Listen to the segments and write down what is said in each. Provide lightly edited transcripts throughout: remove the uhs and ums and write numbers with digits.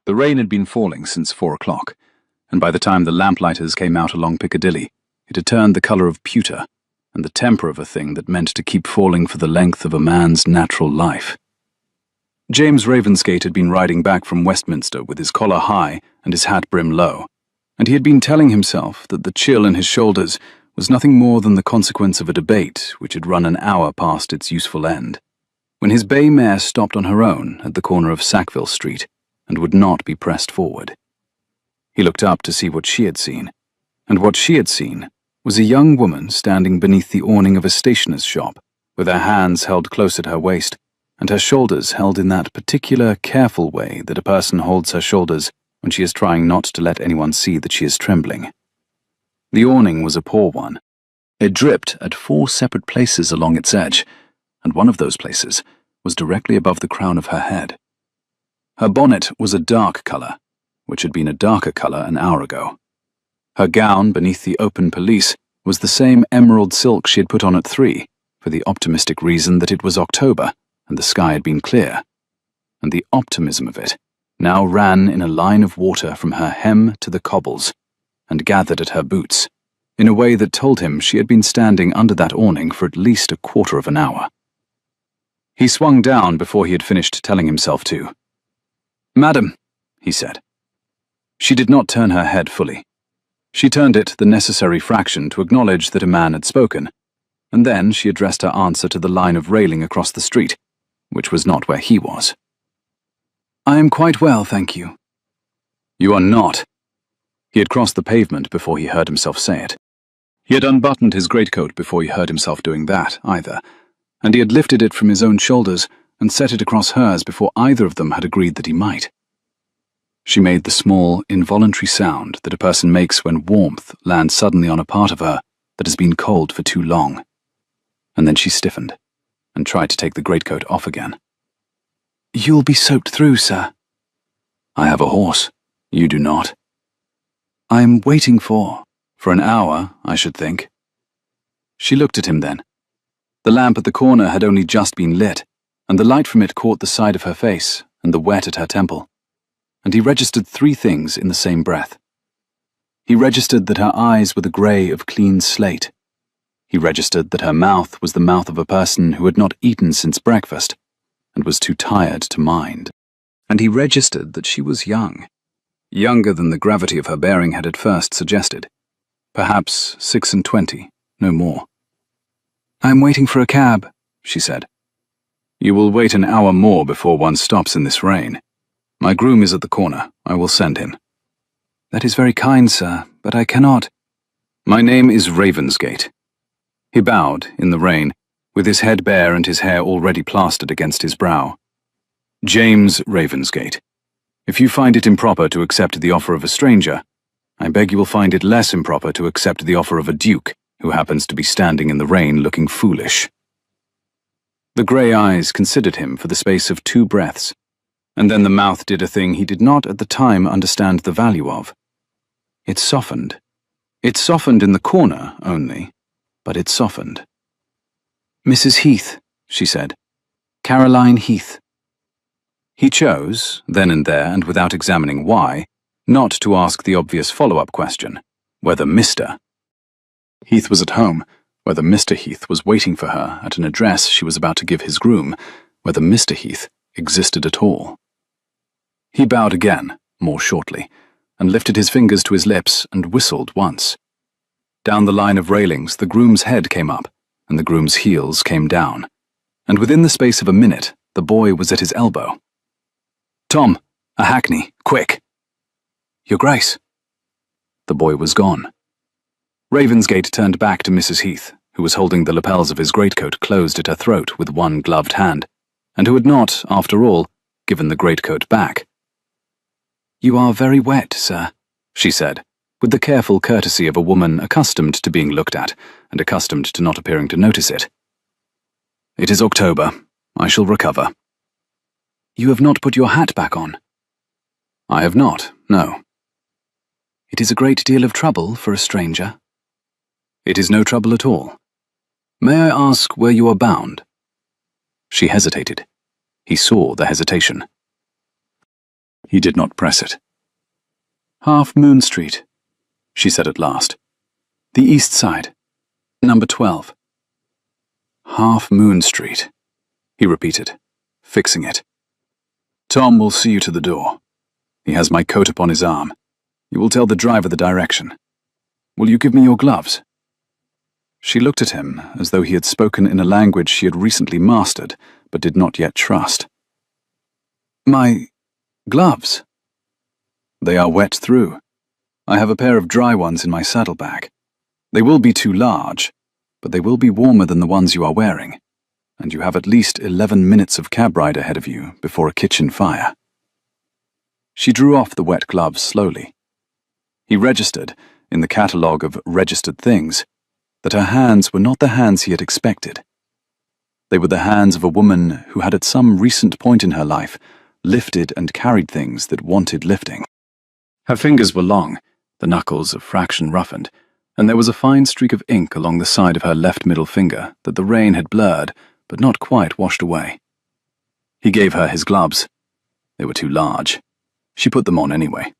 The rain had been falling since 4 o'clock, and by the time the lamplighters came out along Piccadilly, it had turned the colour of pewter and the temper of a thing that meant to keep falling for the length of a man's natural life. James Ravensgate had been riding back from Westminster with his collar high and his hat brim low, and he had been telling himself that the chill in his shoulders was nothing more than the consequence of a debate which had run an hour past its useful end, when his bay mare stopped on her own at the corner of Sackville Street and would not be pressed forward. He looked up to see what she had seen, and what she had seen was a young woman standing beneath the awning of a stationer's shop, with her hands held close at her waist, and her shoulders held in that particular careful way that a person holds her shoulders when she is trying not to let anyone see that she is trembling. The awning was a poor one. It dripped at 4 separate places along its edge, and one of those places was directly above the crown of her head. Her bonnet was a dark colour, which had been a darker colour an hour ago. Her gown beneath the open pelisse was the same emerald silk she had put on at 3, for the optimistic reason that it was October and the sky had been clear, and the optimism of it now ran in a line of water from her hem to the cobbles, and gathered at her boots, in a way that told him she had been standing under that awning for at least a quarter of an hour. He swung down before he had finished telling himself to. "Madam," he said. She did not turn her head fully. She turned it the necessary fraction to acknowledge that a man had spoken, and then she addressed her answer to the line of railing across the street, which was not where he was. "I am quite well, thank you." "You are not." He had crossed the pavement before he heard himself say it. He had unbuttoned his greatcoat before he heard himself doing that, either, and he had lifted it from his own shoulders and set it across hers before either of them had agreed that he might. She made the small, involuntary sound that a person makes when warmth lands suddenly on a part of her that has been cold for too long, and then she stiffened and tried to take the greatcoat off again. "You'll be soaked through, sir." "I have a horse. You do not." "I'm waiting for an hour, I should think." She looked at him then. The lamp at the corner had only just been lit, and the light from it caught the side of her face and the wet at her temple, and he registered 3 things in the same breath. He registered that her eyes were the grey of clean slate. He registered that her mouth was the mouth of a person who had not eaten since breakfast and was too tired to mind. And he registered that she was young, younger than the gravity of her bearing had at first suggested. Perhaps 26, no more. "I'm waiting for a cab," she said. "You will wait an hour more before one stops in this rain. My groom is at the corner. I will send him." "That is very kind, sir, but I cannot." "My name is Ravensgate." He bowed, in the rain, with his head bare and his hair already plastered against his brow. "James Ravensgate. If you find it improper to accept the offer of a stranger, I beg you will find it less improper to accept the offer of a duke who happens to be standing in the rain looking foolish." The grey eyes considered him for the space of 2 breaths, and then the mouth did a thing he did not at the time understand the value of. It softened. It softened in the corner only, but it softened. "Mrs. Heath," she said. "Caroline Heath." He chose, then and there and without examining why, not to ask the obvious follow-up question, whether Mr. Heath was at home, whether Mr. Heath was waiting for her at an address she was about to give his groom, whether Mr. Heath existed at all. He bowed again, more shortly, and lifted his fingers to his lips and whistled once. Down the line of railings the groom's head came up, and the groom's heels came down, and within the space of a minute the boy was at his elbow. "Tom, a hackney, quick!" "Your Grace." The boy was gone. Ravensgate turned back to Mrs. Heath, who was holding the lapels of his greatcoat closed at her throat with one gloved hand, and who had not, after all, given the greatcoat back. "You are very wet, sir," she said, with the careful courtesy of a woman accustomed to being looked at and accustomed to not appearing to notice it. "It is October. I shall recover." "You have not put your hat back on?" "I have not, no." "It is a great deal of trouble for a stranger." "It is no trouble at all. May I ask where you are bound?" She hesitated. He saw the hesitation. He did not press it. "Half Moon Street," she said at last. "The east side, number 12. "Half Moon Street," he repeated, fixing it. "Tom will see you to the door. He has my coat upon his arm. You will tell the driver the direction. Will you give me your gloves?" She looked at him as though he had spoken in a language she had recently mastered but did not yet trust. "My gloves?" "They are wet through. I have a pair of dry ones in my saddlebag. They will be too large, but they will be warmer than the ones you are wearing, and you have at least 11 minutes of cab ride ahead of you before a kitchen fire." She drew off the wet gloves slowly. He registered, in the catalogue of registered things, that her hands were not the hands he had expected. They were the hands of a woman who had at some recent point in her life lifted and carried things that wanted lifting. Her fingers were long, the knuckles a fraction roughened, and there was a fine streak of ink along the side of her left middle finger that the rain had blurred but not quite washed away. He gave her his gloves. They were too large. She put them on anyway.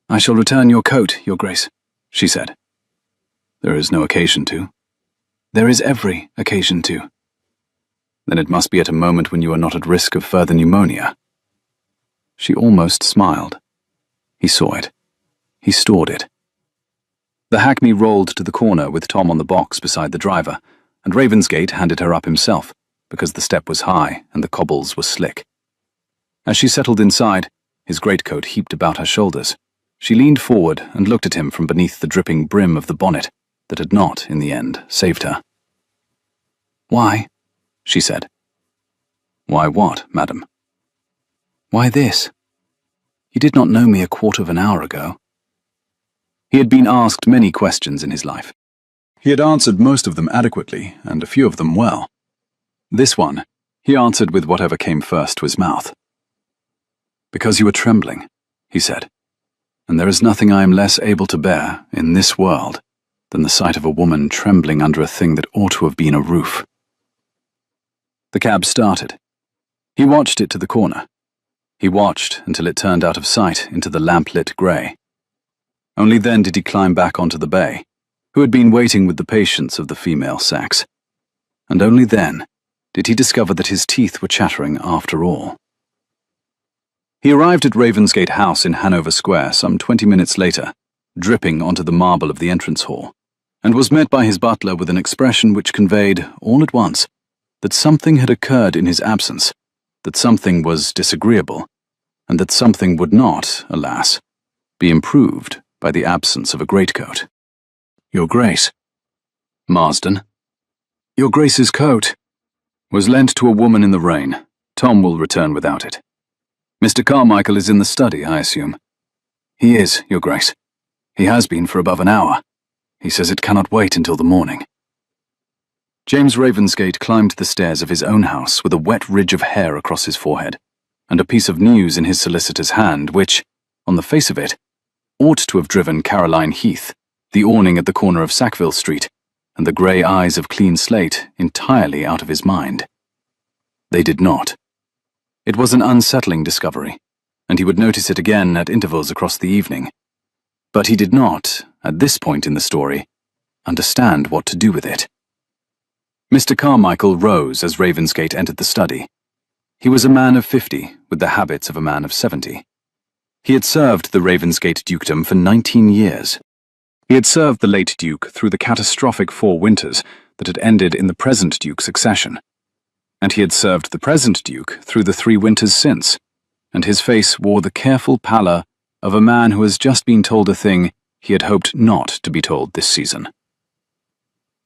"I shall return your coat, Your Grace," she said. "There is no occasion to." "There is every occasion to." "Then it must be at a moment when you are not at risk of further pneumonia." She almost smiled. He saw it. He stored it. The hackney rolled to the corner with Tom on the box beside the driver, and Ravensgate handed her up himself, because the step was high and the cobbles were slick. As she settled inside, his greatcoat heaped about her shoulders, she leaned forward and looked at him from beneath the dripping brim of the bonnet that had not, in the end, saved her. "Why?" she said. "Why what, madam?" "Why this? You did not know me a quarter of an hour ago." He had been asked many questions in his life. He had answered most of them adequately, and a few of them well. This one, he answered with whatever came first to his mouth. "Because you were trembling," he said, "and there is nothing I am less able to bear, in this world, than the sight of a woman trembling under a thing that ought to have been a roof." The cab started. He watched it to the corner. He watched until it turned out of sight into the lamp-lit grey. Only then did he climb back onto the bay, who had been waiting with the patience of the female sex. And only then did he discover that his teeth were chattering after all. He arrived at Ravensgate House in Hanover Square some 20 minutes later, dripping onto the marble of the entrance hall, and was met by his butler with an expression which conveyed, all at once, that something had occurred in his absence, that something was disagreeable, and that something would not, alas, be improved by the absence of a greatcoat. "Your Grace." "Marsden." "Your Grace's coat." "Was lent to a woman in the rain. Tom will return without it." "Mr. Carmichael is in the study, I assume?" "He is, Your Grace. He has been for above an hour. He says it cannot wait until the morning." James Ravensgate climbed the stairs of his own house with a wet ridge of hair across his forehead, and a piece of news in his solicitor's hand which, on the face of it, ought to have driven Caroline Heath, the awning at the corner of Sackville Street, and the grey eyes of Clean Slate entirely out of his mind. They did not. It was an unsettling discovery, and he would notice it again at intervals across the evening. But he did not, at this point in the story, understand what to do with it. Mr. Carmichael rose as Ravensgate entered the study. He was a man of 50, with the habits of a man of 70. He had served the Ravensgate dukedom for 19 years. He had served the late Duke through the catastrophic 4 winters that had ended in the present Duke's accession. And he had served the present Duke through the 3 winters since, and his face wore the careful pallor of a man who has just been told a thing he had hoped not to be told this season.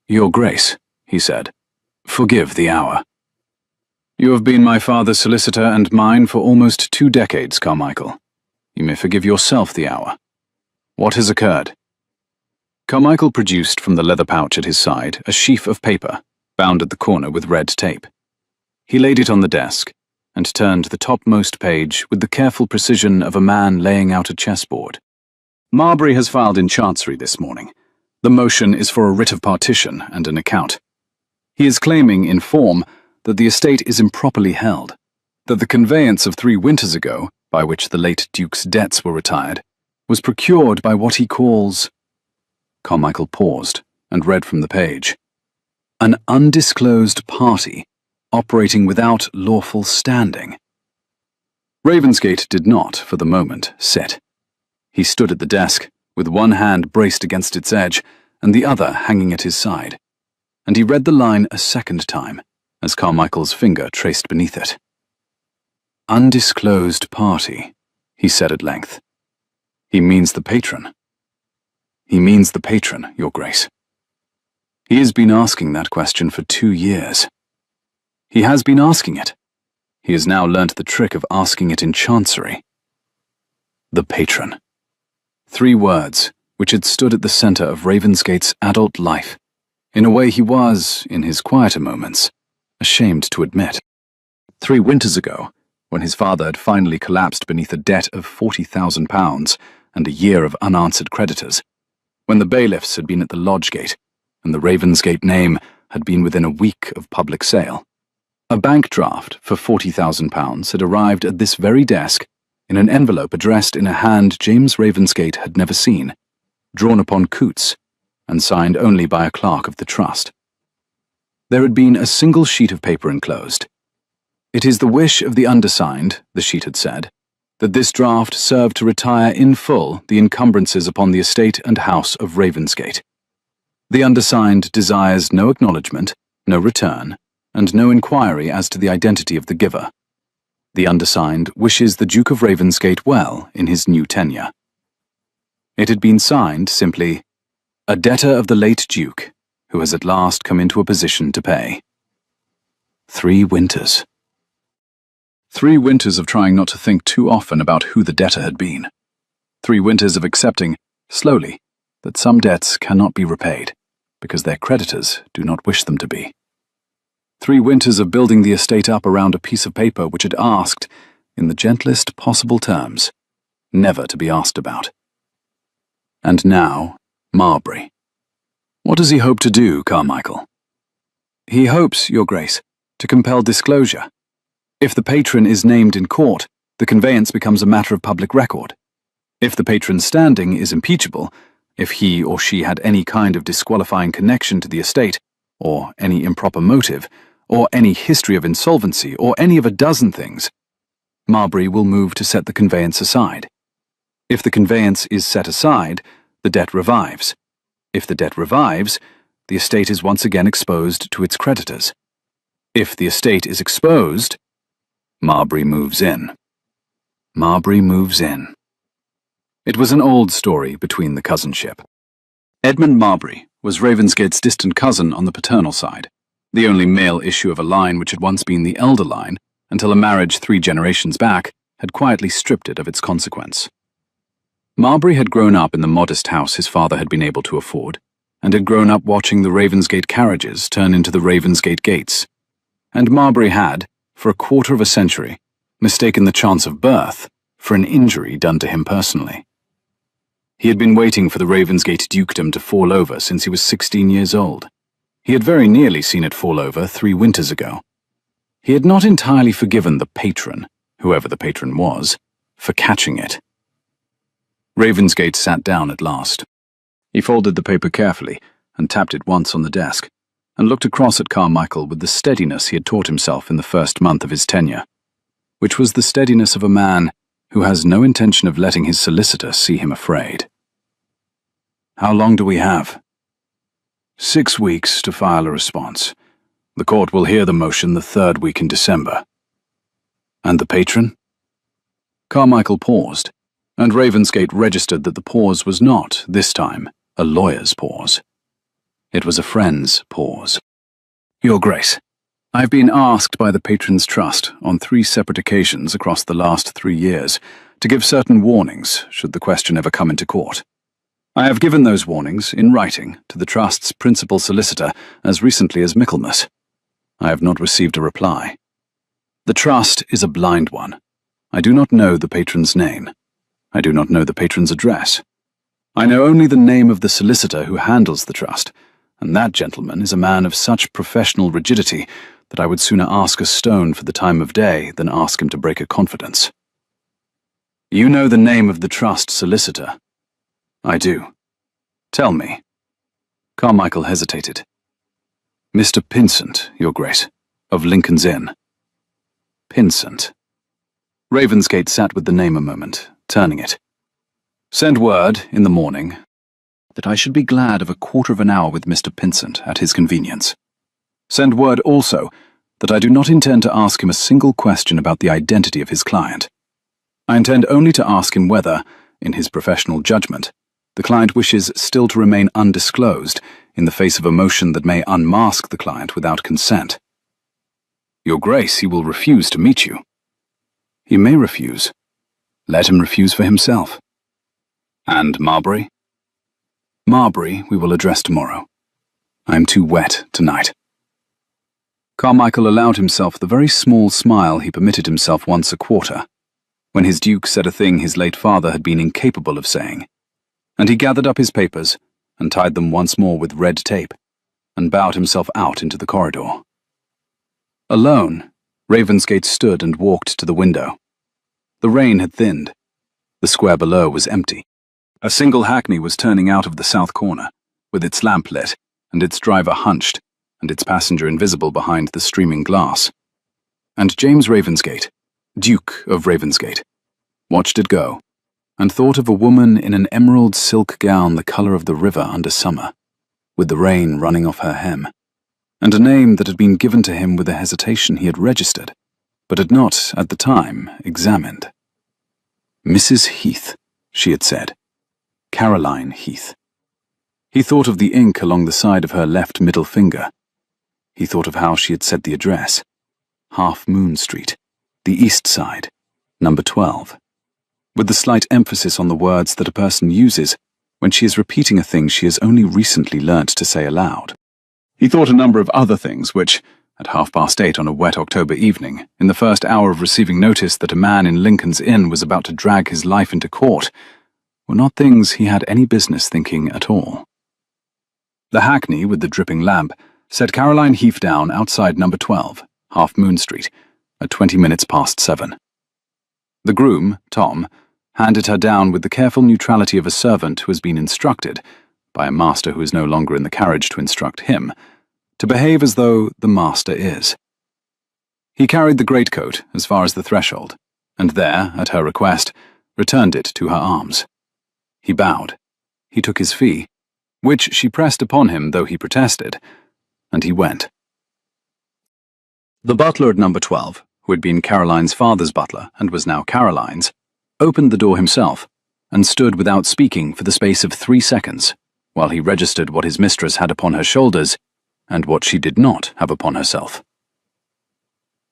"Your Grace," he said, "forgive the hour. You have been my father's solicitor and mine for almost 2 decades, Carmichael. You may forgive yourself the hour. What has occurred?" Carmichael produced from the leather pouch at his side a sheaf of paper, bound at the corner with red tape. He laid it on the desk, and turned the topmost page with the careful precision of a man laying out a chessboard. "Marbury has filed in Chancery this morning. The motion is for a writ of partition and an account. He is claiming, in form, that the estate is improperly held, that the conveyance of 3 winters ago, by which the late Duke's debts were retired, was procured by what he calls—" Carmichael paused and read from the page, "an undisclosed party operating without lawful standing." Ravensgate did not, for the moment, sit. He stood at the desk, with one hand braced against its edge and the other hanging at his side, and he read the line a second time, as Carmichael's finger traced beneath it. "Undisclosed party," he said at length. "He means the patron. He means the patron, Your Grace. He has been asking that question for 2 years. He has been asking it. He has now learnt the trick of asking it in chancery. The patron. 3 words which had stood at the centre of Ravensgate's adult life, in a way he was, in his quieter moments, ashamed to admit. 3 winters ago, when his father had finally collapsed beneath a debt of £40,000 and a year of unanswered creditors, when the bailiffs had been at the lodge gate, and the Ravensgate name had been within a week of public sale, a bank draft for £40,000 had arrived at this very desk in an envelope addressed in a hand James Ravensgate had never seen, drawn upon Coots, and signed only by a clerk of the trust. There had been a single sheet of paper enclosed. "It is the wish of the undersigned," the sheet had said, "that this draft serve to retire in full the encumbrances upon the estate and house of Ravensgate. The undersigned desires no acknowledgement, no return, and no inquiry as to the identity of the giver. The undersigned wishes the Duke of Ravensgate well in his new tenure." It had been signed simply, "A debtor of the late Duke, who has at last come into a position to pay." 3 winters. 3 winters of trying not to think too often about who the debtor had been. 3 winters of accepting, slowly, that some debts cannot be repaid, because their creditors do not wish them to be. 3 winters of building the estate up around a piece of paper which had asked, in the gentlest possible terms, never to be asked about. And now, Marbury. What does he hope to do, Carmichael? He hopes, Your Grace, to compel disclosure. If the patron is named in court, the conveyance becomes a matter of public record. If the patron's standing is impeachable, if he or she had any kind of disqualifying connection to the estate, or any improper motive, or any history of insolvency, or any of a dozen things, Marbury will move to set the conveyance aside. If the conveyance is set aside, the debt revives. If the debt revives, the estate is once again exposed to its creditors. If the estate is exposed, Marbury moves in. Marbury moves in. It was an old story between the cousinship. Edmund Marbury was Ravensgate's distant cousin on the paternal side, the only male issue of a line which had once been the elder line, until a marriage 3 generations back had quietly stripped it of its consequence. Marbury had grown up in the modest house his father had been able to afford, and had grown up watching the Ravensgate carriages turn into the Ravensgate gates. And Marbury had, for a quarter of a century, mistaken the chance of birth for an injury done to him personally. He had been waiting for the Ravensgate dukedom to fall over since he was 16 years old. He had very nearly seen it fall over 3 winters ago. He had not entirely forgiven the patron, whoever the patron was, for catching it. Ravensgate sat down at last. He folded the paper carefully and tapped it once on the desk, and looked across at Carmichael with the steadiness he had taught himself in the first month of his tenure, which was the steadiness of a man who has no intention of letting his solicitor see him afraid. "How long do we have?" 6 weeks to file a response. The court will hear the motion the 3rd week in December. And the patron? Carmichael paused, and Ravensgate registered that the pause was not, this time, a lawyer's pause. It was a friend's pause. "Your Grace, I have been asked by the Patron's Trust on 3 separate occasions across the last 3 years to give certain warnings should the question ever come into court. I have given those warnings in writing to the Trust's principal solicitor as recently as Michaelmas. I have not received a reply. The Trust is a blind one. I do not know the patron's name. I do not know the patron's address. I know only the name of the solicitor who handles the Trust, and that gentleman is a man of such professional rigidity that I would sooner ask a stone for the time of day than ask him to break a confidence." You know the name of the trust solicitor? I do. Tell me. Carmichael hesitated. Mr. Pinsent, Your Grace, of Lincoln's Inn. Pinsent. Ravensgate sat with the name a moment, turning it. Send word, in the morning, that I should be glad of a quarter of an hour with Mr. Pinsent at his convenience. Send word also that I do not intend to ask him a single question about the identity of his client. I intend only to ask him whether, in his professional judgment, the client wishes still to remain undisclosed in the face of a motion that may unmask the client without consent. Your Grace, he will refuse to meet you. He may refuse. Let him refuse for himself. And Marbury? Marbury we will address tomorrow. I am too wet tonight. Carmichael allowed himself the very small smile he permitted himself once a quarter, when his Duke said a thing his late father had been incapable of saying, and he gathered up his papers and tied them once more with red tape, and bowed himself out into the corridor. Alone, Ravensgate stood and walked to the window. The rain had thinned. The square below was empty. A single hackney was turning out of the south corner, with its lamp lit, and its driver hunched, and its passenger invisible behind the streaming glass. And James Ravensgate, Duke of Ravensgate, watched it go, and thought of a woman in an emerald silk gown the colour of the river under summer, with the rain running off her hem, and a name that had been given to him with a hesitation he had registered, but had not, at the time, examined. Mrs. Heath, she had said. Caroline Heath. He thought of the ink along the side of her left middle finger. He thought of how she had said the address. Half Moon Street, the East Side, number 12, with the slight emphasis on the words that a person uses when she is repeating a thing she has only recently learnt to say aloud. He thought a number of other things which, at 8:30 on a wet October evening, in the first hour of receiving notice that a man in Lincoln's Inn was about to drag his life into court, were not things he had any business thinking at all. The hackney with the dripping lamp set Caroline Heath down outside number 12, Half Moon Street, at 20 minutes past 7. The groom, Tom, handed her down with the careful neutrality of a servant who has been instructed, by a master who is no longer in the carriage to instruct him, to behave as though the master is. He carried the greatcoat as far as the threshold, and there, at her request, returned it to her arms. He bowed. He took his fee, which she pressed upon him though he protested, and he went. The butler at number 12, who had been Caroline's father's butler and was now Caroline's, opened the door himself, and stood without speaking for the space of 3 seconds, while he registered what his mistress had upon her shoulders, and what she did not have upon herself.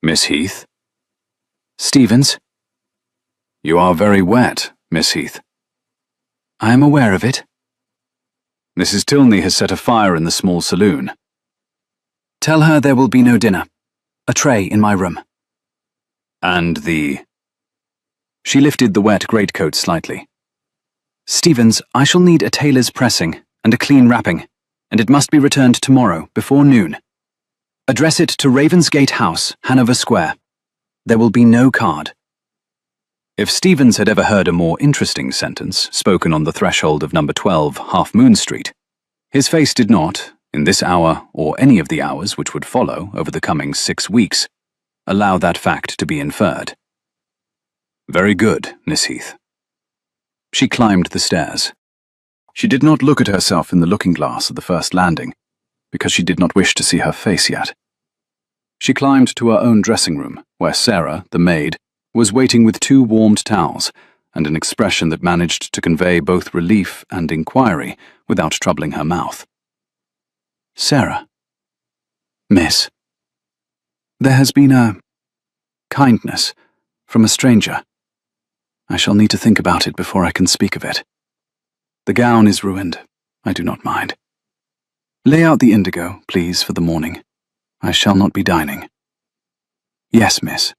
Miss Heath? Stevens? You are very wet, Miss Heath. I am aware of it. Mrs. Tilney has set a fire in the small saloon. Tell her there will be no dinner. A tray in my room. And the... She lifted the wet greatcoat slightly. Stevens, I shall need a tailor's pressing and a clean wrapping, and it must be returned tomorrow before noon. Address it to Ravensgate House, Hanover Square. There will be no card. If Stevens had ever heard a more interesting sentence spoken on the threshold of number 12, Half Moon Street, his face did not, in this hour or any of the hours which would follow over the coming 6 weeks, allow that fact to be inferred. Very good, Miss Heath. She climbed the stairs. She did not look at herself in the looking-glass at the first landing, because she did not wish to see her face yet. She climbed to her own dressing-room, where Sarah, the maid, was waiting with 2 warmed towels and an expression that managed to convey both relief and inquiry without troubling her mouth. Sarah. Miss. There has been a kindness from a stranger. I shall need to think about it before I can speak of it. The gown is ruined. I do not mind. Lay out the indigo, please, for the morning. I shall not be dining. Yes, miss.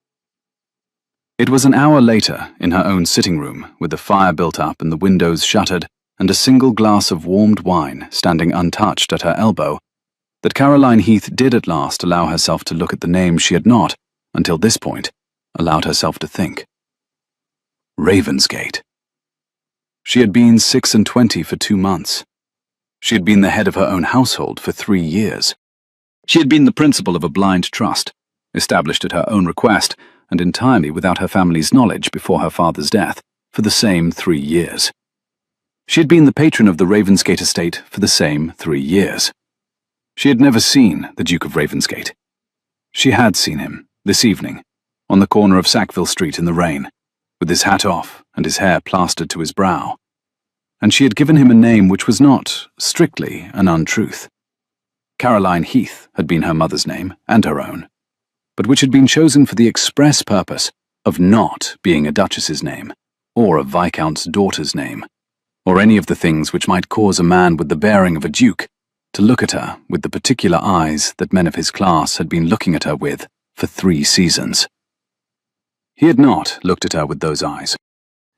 It was an hour later, in her own sitting room, with the fire built up and the windows shuttered, and a single glass of warmed wine standing untouched at her elbow, that Caroline Heath did at last allow herself to look at the name she had not, until this point, allowed herself to think. Ravensgate. She had been 26 for 2 months. She had been the head of her own household for 3 years. She had been the principal of a blind trust, established at her own request and entirely without her family's knowledge before her father's death, for the same 3 years. She had been the patron of the Ravensgate estate for the same 3 years. She had never seen the Duke of Ravensgate. She had seen him, this evening, on the corner of Sackville Street in the rain, with his hat off and his hair plastered to his brow. And she had given him a name which was not, strictly, an untruth. Caroline Heath had been her mother's name, and her own, but which had been chosen for the express purpose of not being a duchess's name, or a viscount's daughter's name, or any of the things which might cause a man with the bearing of a duke to look at her with the particular eyes that men of his class had been looking at her with for 3 seasons. He had not looked at her with those eyes.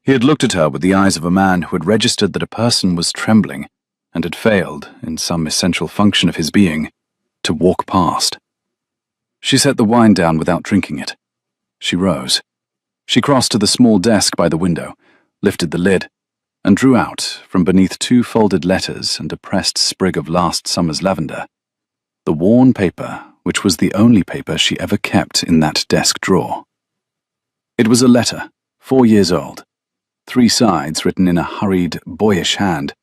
He had looked at her with the eyes of a man who had registered that a person was trembling and had failed, in some essential function of his being, to walk past. She set the wine down without drinking it. She rose. She crossed to the small desk by the window, lifted the lid, and drew out, from beneath 2 folded letters and a pressed sprig of last summer's lavender, the worn paper which was the only paper she ever kept in that desk drawer. It was a letter, 4 years old, 3 sides written in a hurried, boyish hand,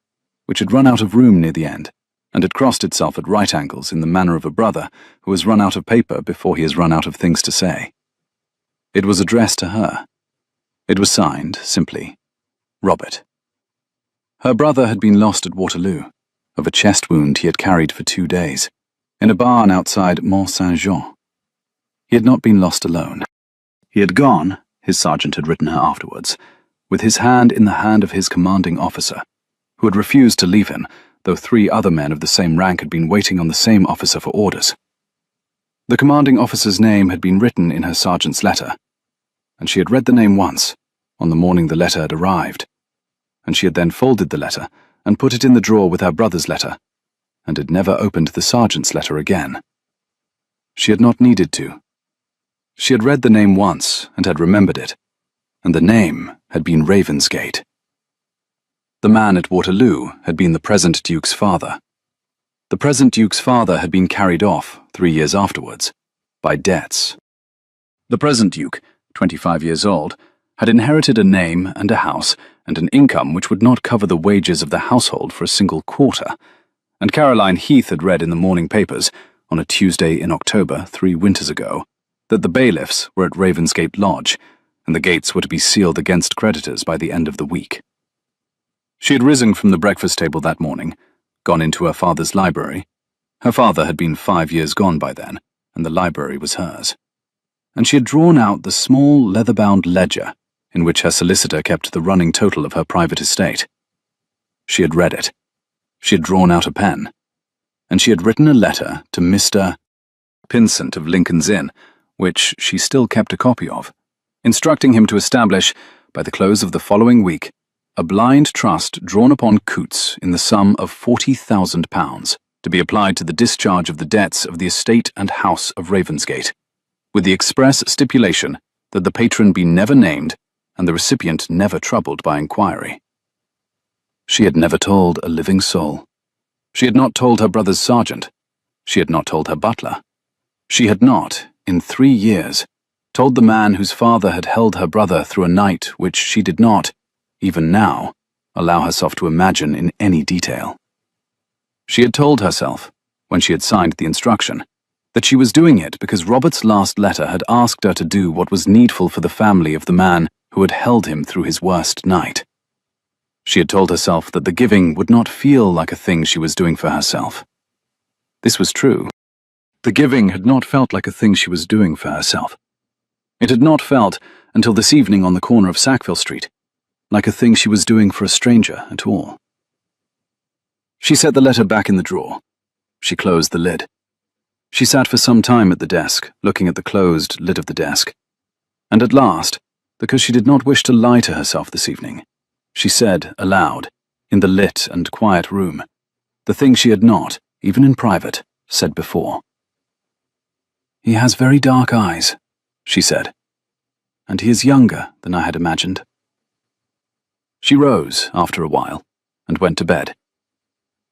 which had run out of room near the end, and had crossed itself at right angles in the manner of a brother who has run out of paper before he has run out of things to say. It was addressed to her. It was signed, simply, Robert. Her brother had been lost at Waterloo, of a chest wound he had carried for 2 days, in a barn outside Mont-Saint-Jean. He had not been lost alone. He had gone, his sergeant had written her afterwards, with his hand in the hand of his commanding officer, who had refused to leave him, though 3 other men of the same rank had been waiting on the same officer for orders. The commanding officer's name had been written in her sergeant's letter, and she had read the name once, on the morning the letter had arrived, and she had then folded the letter and put it in the drawer with her brother's letter, and had never opened the sergeant's letter again. She had not needed to. She had read the name once and had remembered it, and the name had been Ravensgate. The man at Waterloo had been the present Duke's father. The present Duke's father had been carried off 3 years afterwards, by debts. The present Duke, 25 years old, had inherited a name and a house and an income which would not cover the wages of the household for a single quarter, and Caroline Heath had read in the morning papers, on a Tuesday in October 3 winters ago, that the bailiffs were at Ravensgate Lodge, and the gates were to be sealed against creditors by the end of the week. She had risen from the breakfast table that morning, gone into her father's library. Her father had been 5 years gone by then, and the library was hers. And she had drawn out the small leather-bound ledger in which her solicitor kept the running total of her private estate. She had read it. She had drawn out a pen, and she had written a letter to Mr. Pinsent of Lincoln's Inn, which she still kept a copy of, instructing him to establish, by the close of the following week, a blind trust drawn upon Coutts in the sum of £40,000 to be applied to the discharge of the debts of the estate and house of Ravensgate, with the express stipulation that the patron be never named and the recipient never troubled by inquiry. She had never told a living soul. She had not told her brother's sergeant. She had not told her butler. She had not, in 3 years, told the man whose father had held her brother through a night which she did not, even now, allow herself to imagine in any detail. She had told herself, when she had signed the instruction, that she was doing it because Robert's last letter had asked her to do what was needful for the family of the man who had held him through his worst night. She had told herself that the giving would not feel like a thing she was doing for herself. This was true. The giving had not felt like a thing she was doing for herself. It had not felt, until this evening on the corner of Sackville Street, like a thing she was doing for a stranger at all. She set the letter back in the drawer. She closed the lid. She sat for some time at the desk, looking at the closed lid of the desk, and at last, because she did not wish to lie to herself this evening, she said aloud, in the lit and quiet room, the thing she had not, even in private, said before. "He has very dark eyes," she said, "and he is younger than I had imagined." She rose after a while and went to bed.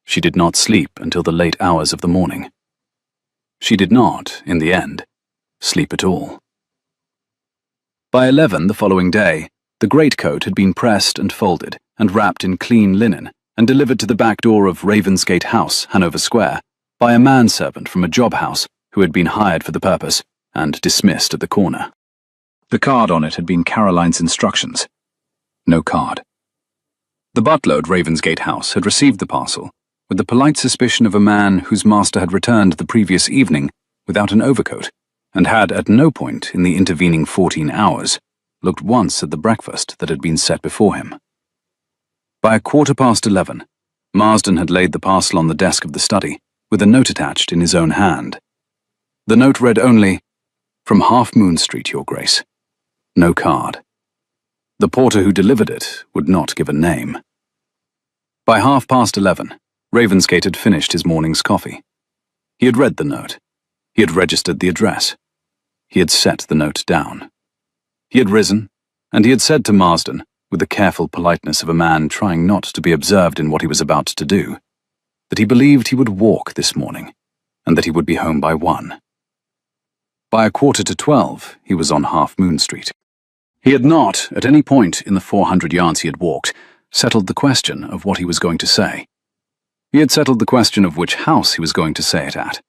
She did not sleep until the late hours of the morning. She did not, in the end, sleep at all. By 11 the following day, the greatcoat had been pressed and folded and wrapped in clean linen and delivered to the back door of Ravensgate House, Hanover Square, by a manservant from a job house who had been hired for the purpose and dismissed at the corner. The card on it had been Caroline's instructions. No card. The butler at Ravensgate House had received the parcel with the polite suspicion of a man whose master had returned the previous evening without an overcoat, and had at no point in the intervening 14 hours looked once at the breakfast that had been set before him. By 11:15, Marsden had laid the parcel on the desk of the study, with a note attached in his own hand. The note read only, "From Half Moon Street, Your Grace." No card. The porter who delivered it would not give a name. By 11:30, Ravensgate had finished his morning's coffee. He had read the note. He had registered the address. He had set the note down. He had risen, and he had said to Marsden, with the careful politeness of a man trying not to be observed in what he was about to do, that he believed he would walk this morning, and that he would be home by 1. By 11:45, he was on Half Moon Street. He had not, at any point in the 400 yards he had walked, settled the question of what he was going to say. He had settled the question of which house he was going to say it at.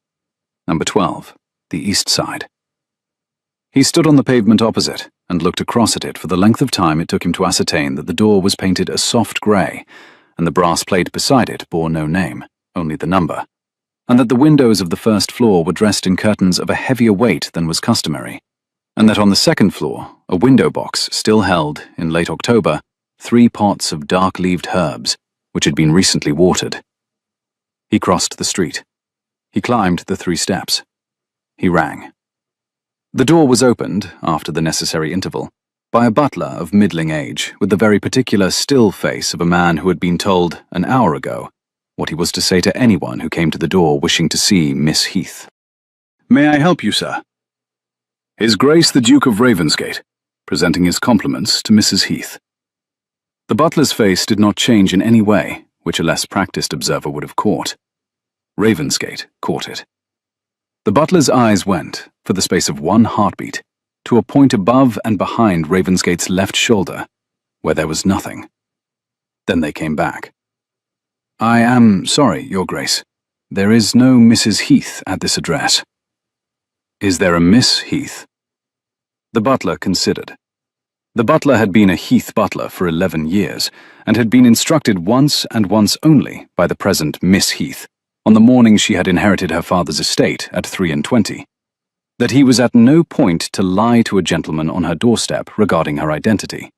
Number 12, the east side. He stood on the pavement opposite and looked across at it for the length of time it took him to ascertain that the door was painted a soft grey, and the brass plate beside it bore no name, only the number, and that the windows of the first floor were dressed in curtains of a heavier weight than was customary, and that on the second floor a window box still held, in late October, 3 pots of dark-leaved herbs, which had been recently watered. He crossed the street. He climbed the 3 steps. He rang. The door was opened, after the necessary interval, by a butler of middling age, with the very particular still face of a man who had been told, an hour ago, what he was to say to anyone who came to the door wishing to see Miss Heath. "May I help you, sir?" "His Grace the Duke of Ravensgate, presenting his compliments to Mrs. Heath." The butler's face did not change in any way, which a less practiced observer would have caught. Ravensgate caught it. The butler's eyes went, for the space of 1 heartbeat, to a point above and behind Ravensgate's left shoulder, where there was nothing. Then they came back. "I am sorry, Your Grace. There is no Mrs. Heath at this address." "Is there a Miss Heath?" The butler considered. The butler had been a Heath butler for 11 years, and had been instructed once and once only by the present Miss Heath, on the morning she had inherited her father's estate at 23, that he was at no point to lie to a gentleman on her doorstep regarding her identity,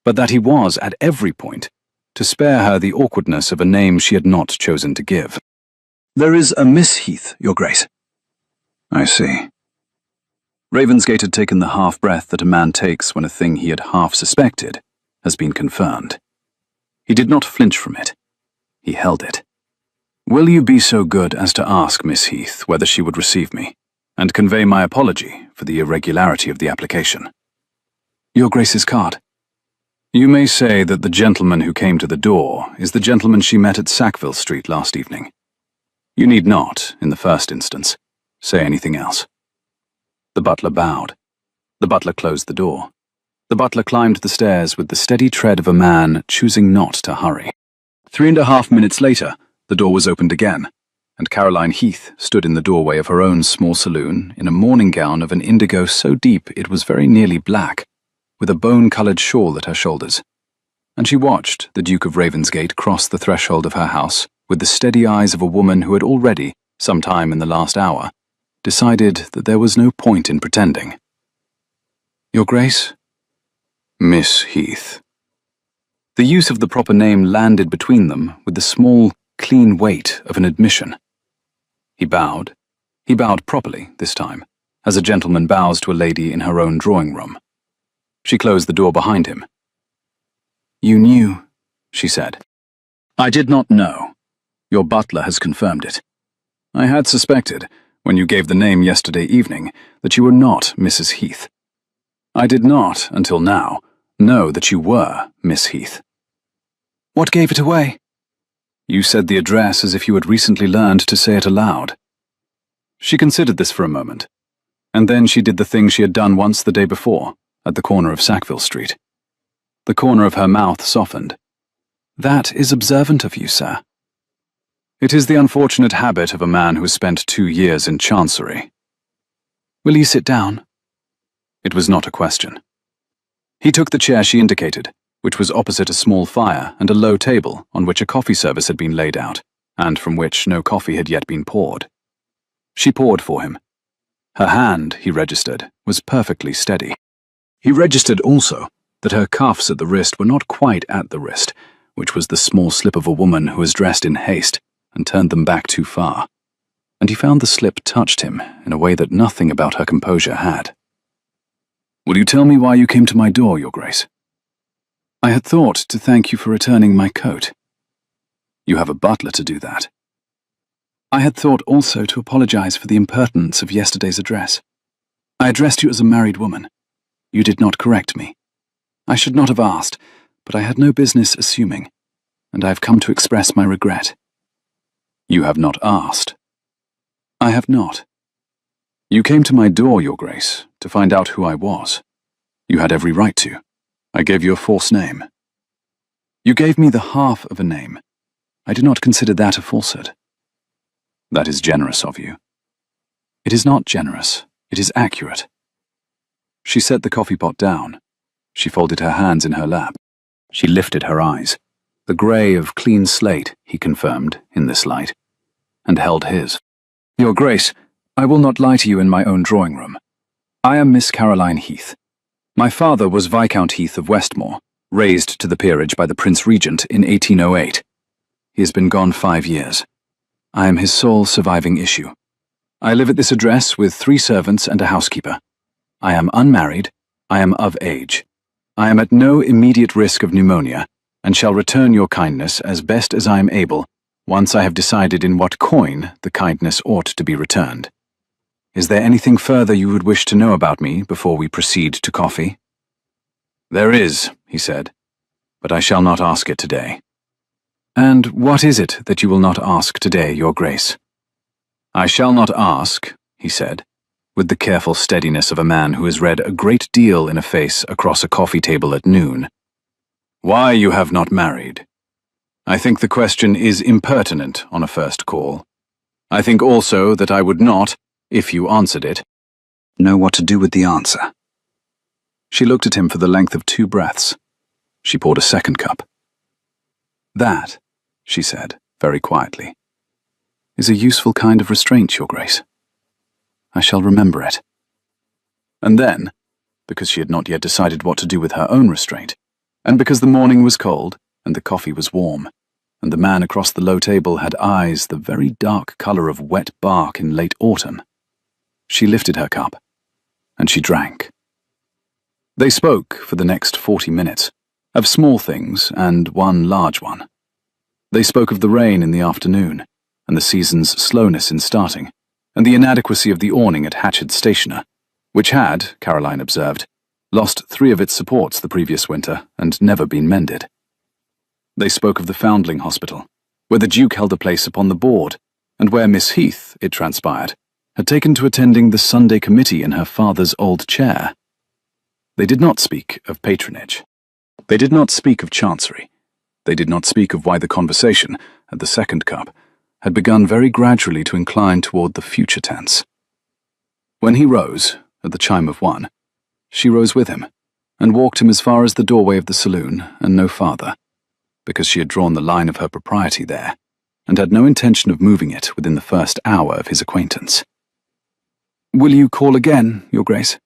but that he was at every point to spare her the awkwardness of a name she had not chosen to give. "There is a Miss Heath, Your Grace." "I see." Ravensgate had taken the half-breath that a man takes when a thing he had half suspected has been confirmed. He did not flinch from it. He held it. "Will you be so good as to ask Miss Heath whether she would receive me, and convey my apology for the irregularity of the application?" "Your Grace's card." "You may say that the gentleman who came to the door is the gentleman she met at Sackville Street last evening. You need not, in the first instance, say anything else." The butler bowed. The butler closed the door. The butler climbed the stairs with the steady tread of a man choosing not to hurry. 3.5 minutes later, the door was opened again, and Caroline Heath stood in the doorway of her own small saloon in a morning gown of an indigo so deep it was very nearly black, with a bone-coloured shawl at her shoulders, and she watched the Duke of Ravensgate cross the threshold of her house with the steady eyes of a woman who had already, some time in the last hour, decided that there was no point in pretending. "Your Grace?" "Miss Heath." The use of the proper name landed between them with the small, clean weight of an admission. He bowed. He bowed properly, this time, as a gentleman bows to a lady in her own drawing-room. She closed the door behind him. "You knew," she said. "I did not know. Your butler has confirmed it. I had suspected, when you gave the name yesterday evening, that you were not Mrs. Heath. I did not, until now, know that you were Miss Heath. What gave it away? You said the address as if you had recently learned to say it aloud. She considered this for a moment, and then she did the thing she had done once the day before, at the corner of Sackville Street. The corner of her mouth softened. That is observant of you, sir. It is the unfortunate habit of a man who has spent 2 years in Chancery. Will you sit down? It was not a question. He took the chair she indicated, which was opposite a small fire and a low table on which a coffee service had been laid out, and from which no coffee had yet been poured. She poured for him. Her hand, he registered, was perfectly steady. He registered also that her cuffs at the wrist were not quite at the wrist, which was the small slip of a woman who was dressed in haste and turned them back too far, and he found the slip touched him in a way that nothing about her composure had. Will you tell me why you came to my door, Your Grace? I had thought to thank you for returning my coat. You have a butler to do that. I had thought also to apologize for the impertinence of yesterday's address. I addressed you as a married woman. You did not correct me. I should not have asked, but I had no business assuming, and I have come to express my regret. You have not asked. I have not. You came to my door, Your Grace, to find out who I was. You had every right to. I gave you a false name. You gave me the half of a name. I do not consider that a falsehood. That is generous of you. It is not generous. It is accurate. She set the coffee pot down. She folded her hands in her lap. She lifted her eyes, the grey of clean slate, he confirmed, in this light, and held his. Your Grace, I will not lie to you in my own drawing room. I am Miss Caroline Heath. My father was Viscount Heath of Westmore, raised to the peerage by the Prince Regent in 1808. He has been gone 5 years. I am his sole surviving issue. I live at this address with 3 servants and a housekeeper. I am unmarried. I am of age. I am at no immediate risk of pneumonia, and shall return your kindness as best as I am able, once I have decided in what coin the kindness ought to be returned. Is there anything further you would wish to know about me before we proceed to coffee? There is, he said, but I shall not ask it today. And what is it that you will not ask today, Your Grace? I shall not ask, he said, with the careful steadiness of a man who has read a great deal in a face across a coffee table at noon, why you have not married. I think the question is impertinent on a first call. I think also that I would not, if you answered it, know what to do with the answer. She looked at him for the length of 2 breaths. She poured a second cup. That, she said, very quietly, is a useful kind of restraint, Your Grace. I shall remember it. And then, because she had not yet decided what to do with her own restraint, and because the morning was cold and the coffee was warm, and the man across the low table had eyes the very dark colour of wet bark in late autumn, she lifted her cup, and she drank. They spoke for the next 40 minutes, of small things and one large one. They spoke of the rain in the afternoon, and the season's slowness in starting, and the inadequacy of the awning at Hatchard Stationer, which had, Caroline observed, lost 3 of its supports the previous winter and never been mended. They spoke of the Foundling Hospital, where the Duke held a place upon the board, and where Miss Heath, it transpired, had taken to attending the Sunday committee in her father's old chair. They did not speak of patronage. They did not speak of Chancery. They did not speak of why the conversation, at the second cup, had begun very gradually to incline toward the future tense. When he rose, at the chime of 1, she rose with him, and walked him as far as the doorway of the saloon, and no farther, because she had drawn the line of her propriety there, and had no intention of moving it within the first hour of his acquaintance. Will you call again, Your Grace?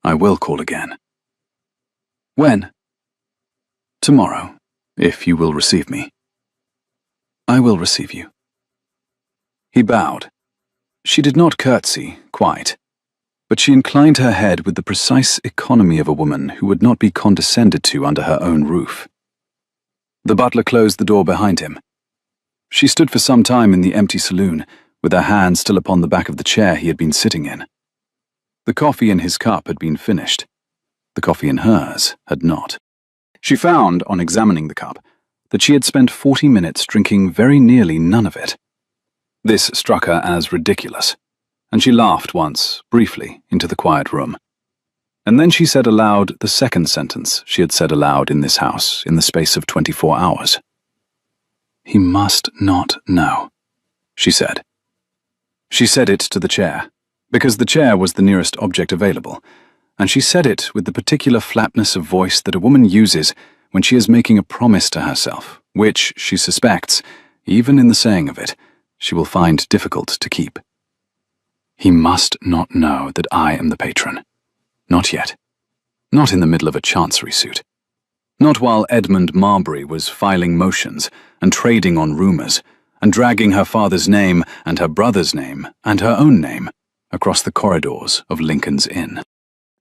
I will call again. When? Tomorrow, if you will receive me. I will receive you. He bowed. She did not curtsy, quite, but she inclined her head with the precise economy of a woman who would not be condescended to under her own roof. The butler closed the door behind him. She stood for some time in the empty saloon, with her hand still upon the back of the chair he had been sitting in. The coffee in his cup had been finished. The coffee in hers had not. She found, on examining the cup, that she had spent 40 minutes drinking very nearly none of it. This struck her as ridiculous, and she laughed once, briefly, into the quiet room. And then she said aloud the second sentence she had said aloud in this house in the space of 24 hours. "He must not know," she said. She said it to the chair, because the chair was the nearest object available, and she said it with the particular flatness of voice that a woman uses when she is making a promise to herself, which, she suspects, even in the saying of it, she will find difficult to keep. "He must not know that I am the patron. Not yet. Not in the middle of a chancery suit. Not while Edmund Marbury was filing motions and trading on rumours and dragging her father's name and her brother's name and her own name across the corridors of Lincoln's Inn.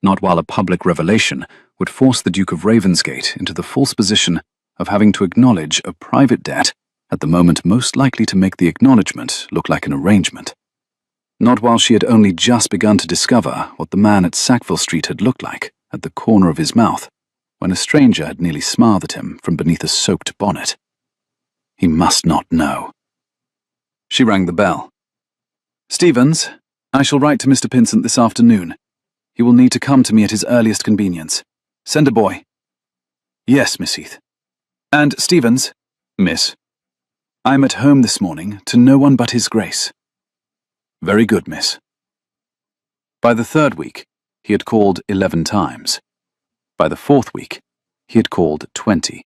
Not while a public revelation would force the Duke of Ravensgate into the false position of having to acknowledge a private debt at the moment most likely to make the acknowledgement look like an arrangement. Not while she had only just begun to discover what the man at Sackville Street had looked like at the corner of his mouth, when a stranger had nearly smiled at him from beneath a soaked bonnet. He must not know. She rang the bell. "Stevens, I shall write to Mr. Pinsent this afternoon. He will need to come to me at his earliest convenience. Send a boy." "Yes, Miss Heath." "And Stevens." "Miss." "I am at home this morning to no one but His Grace." "Very good, miss." By the third week, he had called 11 times. By the fourth week, he had called 20.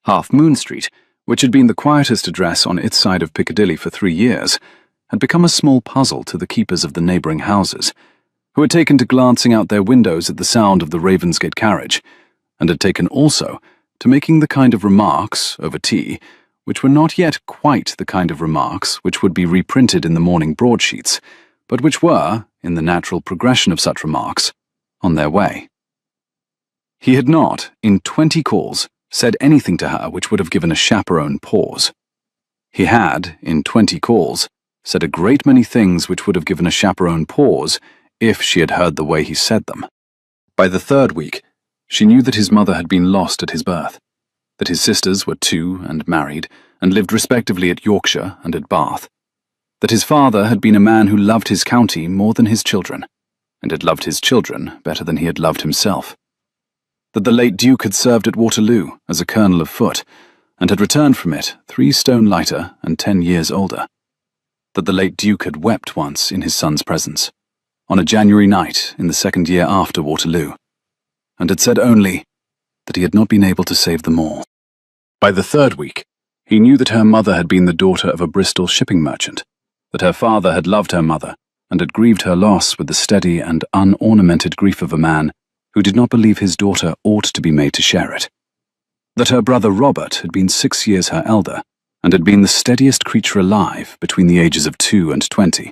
Half Moon Street, which had been the quietest address on its side of Piccadilly for 3 years, had become a small puzzle to the keepers of the neighbouring houses, who had taken to glancing out their windows at the sound of the Ravensgate carriage, and had taken also to making the kind of remarks, over tea, which were not yet quite the kind of remarks which would be reprinted in the morning broadsheets, but which were, in the natural progression of such remarks, on their way. He had not, in 20 calls, said anything to her which would have given a chaperone pause. He had, in 20 calls, said a great many things which would have given a chaperone pause if she had heard the way he said them. By the third week, she knew that his mother had been lost at his birth, that his sisters were 2 and married, and lived respectively at Yorkshire and at Bath, that his father had been a man who loved his county more than his children, and had loved his children better than he had loved himself, that the late Duke had served at Waterloo as a colonel of foot, and had returned from it 3 stone lighter and 10 years older, that the late Duke had wept once in his son's presence, on a January night in the 2nd year after Waterloo, and had said only that he had not been able to save them all. By the third week, he knew that her mother had been the daughter of a Bristol shipping merchant, that her father had loved her mother, and had grieved her loss with the steady and unornamented grief of a man who did not believe his daughter ought to be made to share it, that her brother Robert had been 6 years her elder, and had been the steadiest creature alive between the ages of 2 and 20,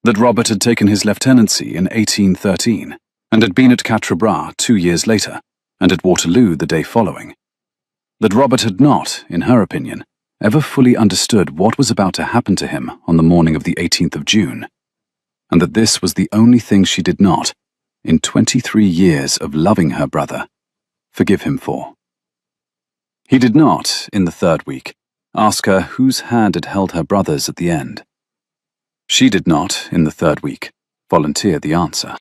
that Robert had taken his lieutenancy in 1813, and had been at Quatre Bras 2 years later, and at Waterloo the day following, that Robert had not, in her opinion, ever fully understood what was about to happen to him on the morning of the 18th of June, and that this was the only thing she did not, in 23 years of loving her brother, forgive him for. He did not, in the third week, ask her whose hand had held her brother's at the end. She did not, in the third week, volunteer the answer.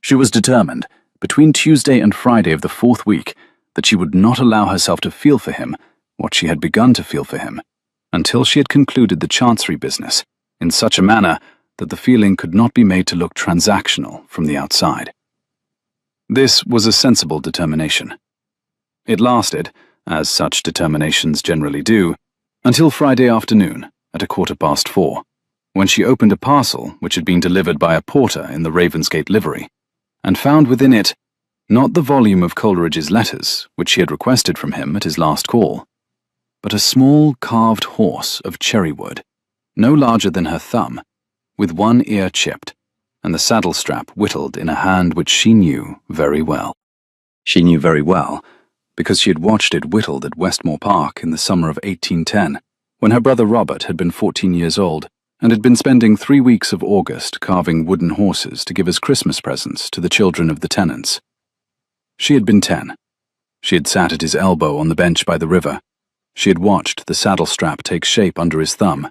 She was determined, between Tuesday and Friday of the fourth week, that she would not allow herself to feel for him what she had begun to feel for him, until she had concluded the chancery business in such a manner that the feeling could not be made to look transactional from the outside. This was a sensible determination. It lasted, as such determinations generally do, until Friday afternoon at 4:15, when she opened a parcel which had been delivered by a porter in the Ravensgate livery, and found within it not the volume of Coleridge's letters which she had requested from him at his last call, but a small carved horse of cherry wood, no larger than her thumb, with one ear chipped, and the saddle strap whittled in a hand which she knew very well. She knew very well, because she had watched it whittled at Westmore Park in the summer of 1810, when her brother Robert had been 14 years old, and had been spending 3 weeks of August carving wooden horses to give as Christmas presents to the children of the tenants. She had been 10. She had sat at his elbow on the bench by the river, She had watched the saddle strap take shape under his thumb.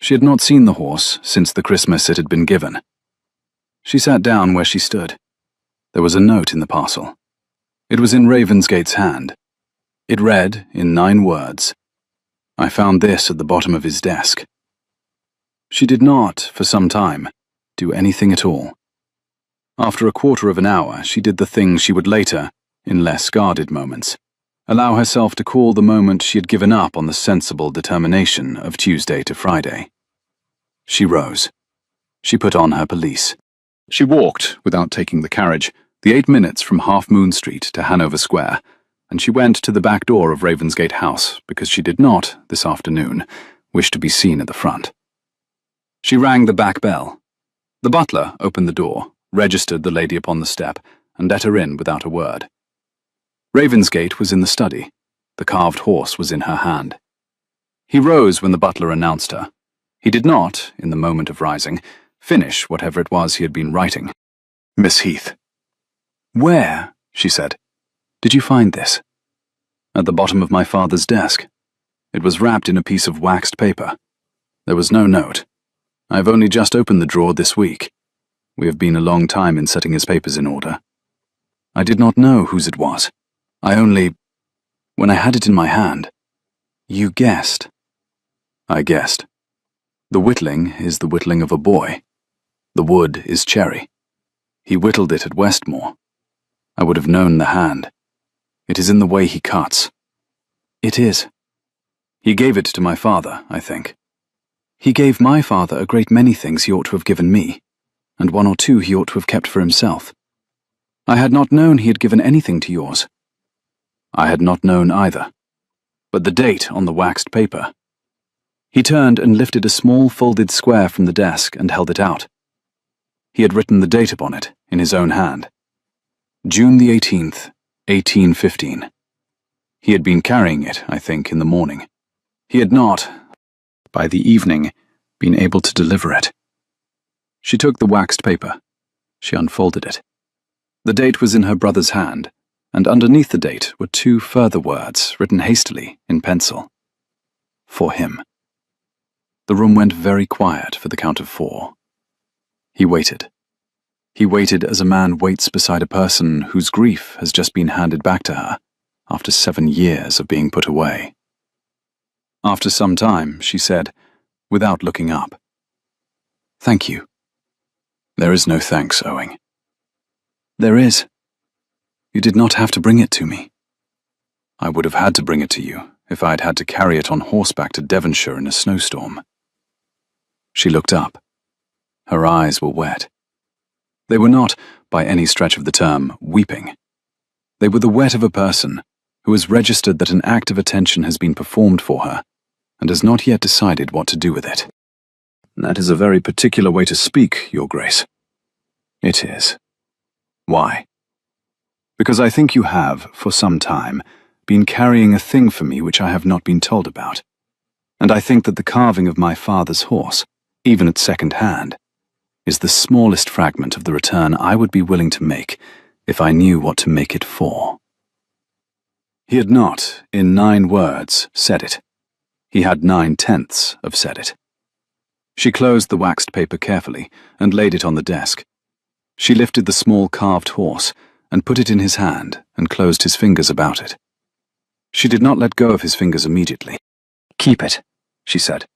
She had not seen the horse since the Christmas it had been given. She sat down where she stood. There was a note in the parcel. It was in Ravensgate's hand. It read, in 9 words, "I found this at the bottom of his desk." She did not, for some time, do anything at all. After a quarter of an hour, she did the thing she would later, in less guarded moments, allow herself to call the moment she had given up on the sensible determination of Tuesday to Friday. She rose. She put on her pelisse. She walked, without taking the carriage, the 8 minutes from Half Moon Street to Hanover Square, and she went to the back door of Ravensgate House because she did not, this afternoon, wish to be seen at the front. She rang the back bell. The butler opened the door, registered the lady upon the step, and let her in without a word. Ravensgate was in the study. The carved horse was in her hand. He rose when the butler announced her. He did not, in the moment of rising, finish whatever it was he had been writing. "Miss Heath." "Where," she said, "did you find this?" "At the bottom of my father's desk. It was wrapped in a piece of waxed paper. There was no note. I have only just opened the drawer this week. We have been a long time in setting his papers in order. I did not know whose it was. When I had it in my hand." "You guessed?" "I guessed. The whittling is the whittling of a boy. The wood is cherry. He whittled it at Westmore. I would have known the hand. It is in the way he cuts." "It is." "He gave it to my father, I think." "He gave my father a great many things he ought to have given me, and 1 or 2 he ought to have kept for himself. I had not known he had given anything to yours." "I had not known either. But the date on the waxed paper." He turned and lifted a small folded square from the desk and held it out. He had written the date upon it, in his own hand. June the 18th, 1815. He had been carrying it, I think, in the morning. He had not, by the evening, been able to deliver it. She took the waxed paper. She unfolded it. The date was in her brother's hand, and underneath the date were 2 further words written hastily in pencil. "For him." The room went very quiet for the count of 4. He waited. He waited as a man waits beside a person whose grief has just been handed back to her after 7 years of being put away. After some time, she said, without looking up, "Thank you." "There is no thanks, Owing." "There is. You did not have to bring it to me." "I would have had to bring it to you if I had had to carry it on horseback to Devonshire in a snowstorm." She looked up. Her eyes were wet. They were not, by any stretch of the term, weeping. They were the wet of a person who has registered that an act of attention has been performed for her and has not yet decided what to do with it. "That is a very particular way to speak, Your Grace." "It is." "Why?" "Because I think you have, for some time, been carrying a thing for me which I have not been told about. And I think that the carving of my father's horse, even at second hand, is the smallest fragment of the return I would be willing to make if I knew what to make it for." He had not, in 9 words, said it. He had 9/10 of said it. She closed the waxed paper carefully and laid it on the desk. She lifted the small carved horse and put it in his hand and closed his fingers about it. She did not let go of his fingers immediately. "Keep it," she said.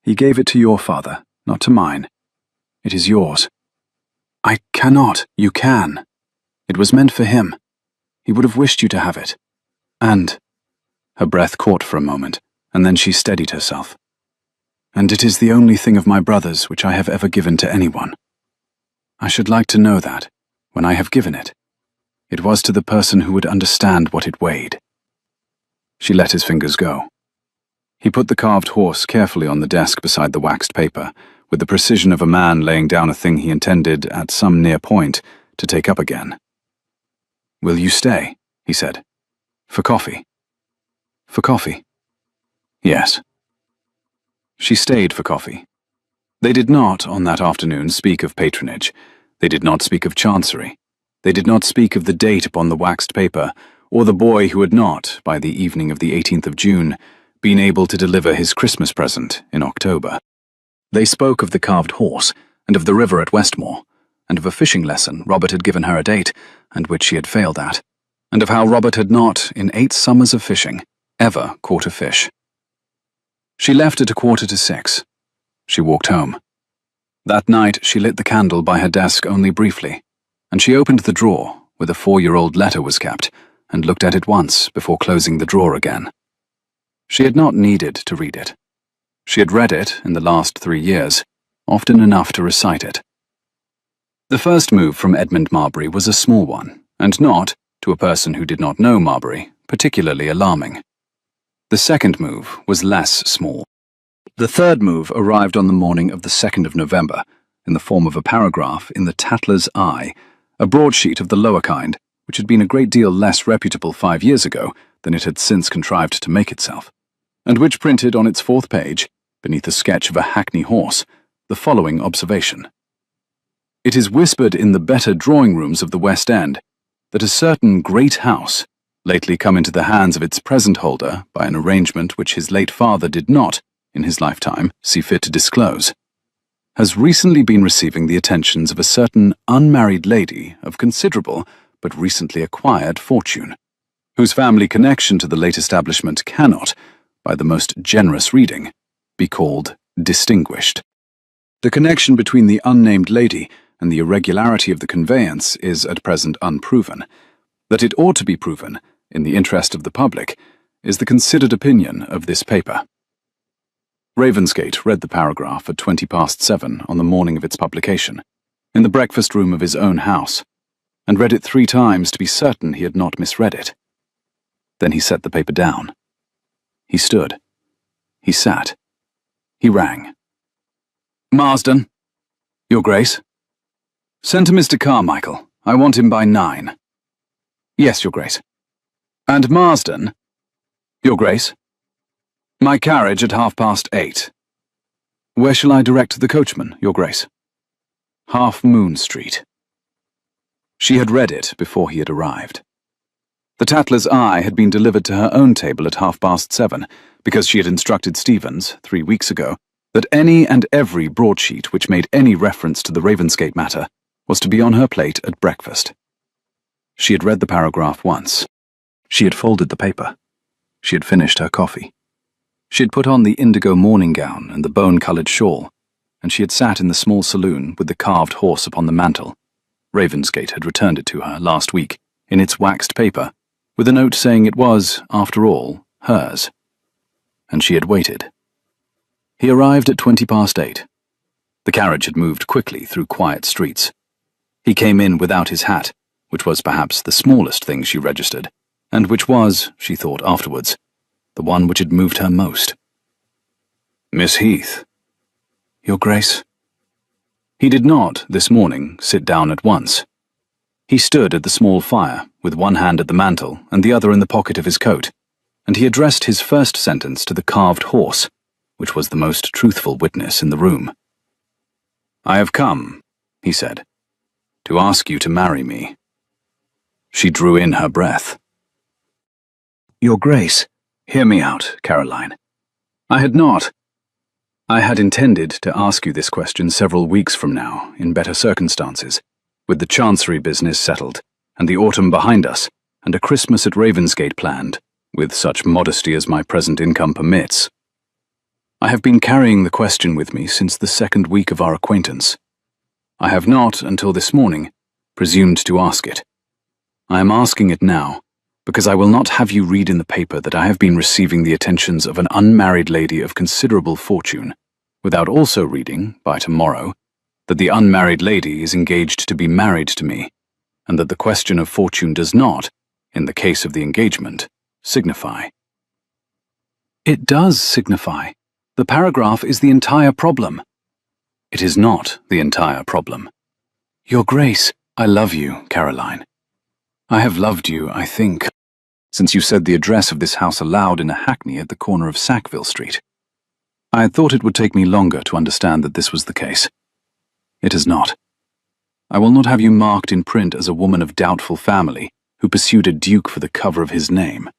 "He gave it to your father, not to mine. It is yours." "I cannot." "You can. It was meant for him. He would have wished you to have it. And—" her breath caught for a moment, and then she steadied herself. "And it is the only thing of my brother's which I have ever given to anyone. I should like to know that, when I have given it, it was to the person who would understand what it weighed." She let his fingers go. He put the carved horse carefully on the desk beside the waxed paper, with the precision of a man laying down a thing he intended, at some near point, to take up again. "Will you stay?" he said. "For coffee?" "For coffee?" "Yes." She stayed for coffee. They did not, on that afternoon, speak of patronage. They did not speak of chancery. They did not speak of the date upon the waxed paper, or the boy who had not, by the evening of the 18th of June, been able to deliver his Christmas present in October. They spoke of the carved horse, and of the river at Westmore, and of a fishing lesson Robert had given her at 8, and which she had failed at, and of how Robert had not, in 8 summers of fishing, ever caught a fish. She left at 5:45. She walked home. That night she lit the candle by her desk only briefly, and she opened the drawer where the 4-year-old letter was kept, and looked at it once before closing the drawer again. She had not needed to read it. She had read it in the last 3 years, often enough to recite it. The first move from Edmund Marbury was a small one, and not, to a person who did not know Marbury, particularly alarming. The second move was less small. The third move arrived on the morning of the 2nd of November, in the form of a paragraph in the Tatler's Eye, a broadsheet of the lower kind, which had been a great deal less reputable 5 years ago than it had since contrived to make itself, and which printed on its 4th page, beneath a sketch of a hackney horse, the following observation. It is whispered in the better drawing-rooms of the West End that a certain great house, lately come into the hands of its present holder by an arrangement which his late father did not, in his lifetime, see fit to disclose, has recently been receiving the attentions of a certain unmarried lady of considerable but recently acquired fortune, whose family connection to the late establishment cannot, by the most generous reading, be called distinguished. The connection between the unnamed lady and the irregularity of the conveyance is at present unproven. That it ought to be proven, in the interest of the public, is the considered opinion of this paper. Ravensgate read the paragraph at 7:20 on the morning of its publication, in the breakfast room of his own house, and read it 3 times to be certain he had not misread it. Then he set the paper down. He stood. He sat. He rang. Marsden. Your Grace. Send to Mr. Carmichael. I want him by 9. Yes, Your Grace. And Marsden. Your Grace. My carriage at 8:30. Where shall I direct the coachman, Your Grace? Half Moon Street. She had read it before he had arrived. The Tatler's Eye had been delivered to her own table at 7:30, because she had instructed Stevens, 3 weeks ago, that any and every broadsheet which made any reference to the Ravensgate matter was to be on her plate at breakfast. She had read the paragraph once. She had folded the paper. She had finished her coffee. She had put on the indigo morning gown and the bone-coloured shawl, and she had sat in the small saloon with the carved horse upon the mantel. Ravensgate had returned it to her last week, in its waxed paper, with a note saying it was, after all, hers. And she had waited. He arrived at 8:20. The carriage had moved quickly through quiet streets. He came in without his hat, which was perhaps the smallest thing she registered, and which was, she thought afterwards, the one which had moved her most. Miss Heath. Your Grace. He did not, this morning, sit down at once. He stood at the small fire, with one hand at the mantel and the other in the pocket of his coat, and he addressed his first sentence to the carved horse, which was the most truthful witness in the room. I have come, he said, to ask you to marry me. She drew in her breath. Your Grace. Hear me out, Caroline. I had intended to ask you this question several weeks from now, in better circumstances, with the Chancery business settled, and the autumn behind us, and a Christmas at Ravensgate planned, with such modesty as my present income permits. I have been carrying the question with me since the 2nd week of our acquaintance. I have not, until this morning, presumed to ask it. I am asking it now, because I will not have you read in the paper that I have been receiving the attentions of an unmarried lady of considerable fortune, without also reading, by tomorrow, that the unmarried lady is engaged to be married to me, and that the question of fortune does not, in the case of the engagement, signify. It does signify. The paragraph is the entire problem. It is not the entire problem. Your Grace, I love you, Caroline. I have loved you, I think, since you said the address of this house aloud in a hackney at the corner of Sackville Street. I had thought it would take me longer to understand that this was the case. It is not. I will not have you marked in print as a woman of doubtful family who pursued a duke for the cover of his name.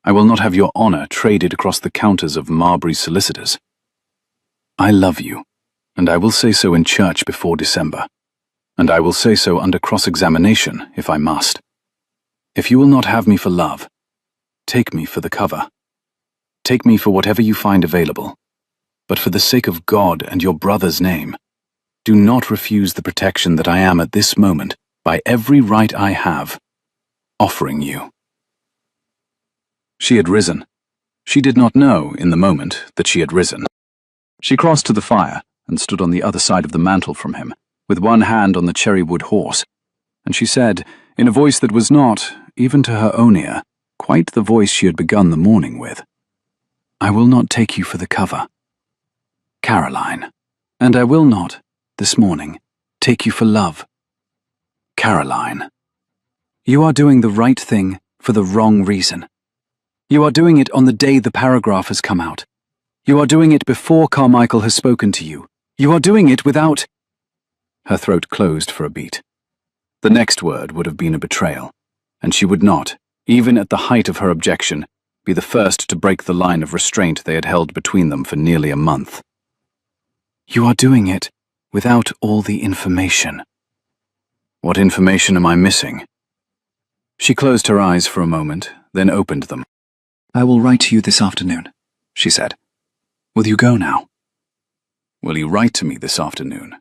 I will not have your honor traded across the counters of Marbury's solicitors. I love you, and I will say so in church before December, and I will say so under cross-examination if I must. If you will not have me for love, take me for the cover. Take me for whatever you find available. But for the sake of God and your brother's name, do not refuse the protection that I am at this moment, by every right I have, offering you. She had risen. She did not know, in the moment, that she had risen. She crossed to the fire and stood on the other side of the mantel from him, with one hand on the cherrywood horse, and she said, in a voice that was not, even to her own ear, quite the voice she had begun the morning with, I will not take you for the cover, Caroline, and I will not, this morning, take you for love, Caroline. You are doing the right thing for the wrong reason. You are doing it on the day the paragraph has come out. You are doing it before Carmichael has spoken to you. You are doing it without... Her throat closed for a beat. The next word would have been a betrayal, and she would not, even at the height of her objection, be the first to break the line of restraint they had held between them for nearly a month. You are doing it without all the information. What information am I missing? She closed her eyes for a moment, then opened them. I will write to you this afternoon, she said. Will you go now? Will you write to me this afternoon?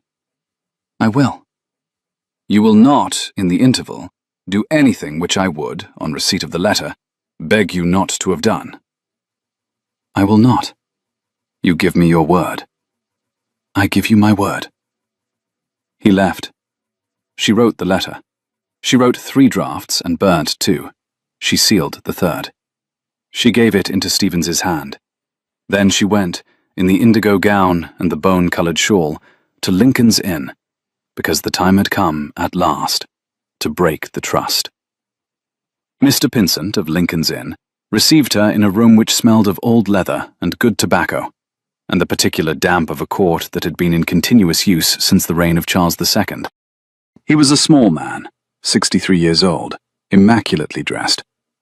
I will. You will not, in the interval, do anything which I would, on receipt of the letter, beg you not to have done. I will not. You give me your word. I give you my word. He left. She wrote the letter. She wrote 3 drafts and burnt 2. She sealed the 3rd. She gave it into Stevens's hand. Then she went, in the indigo gown and the bone-coloured shawl, to Lincoln's Inn, because the time had come, at last, to break the trust. Mr. Pinsent of Lincoln's Inn received her in a room which smelled of old leather and good tobacco, and the particular damp of a court that had been in continuous use since the reign of Charles II. He was a small man, 63 years old, immaculately dressed,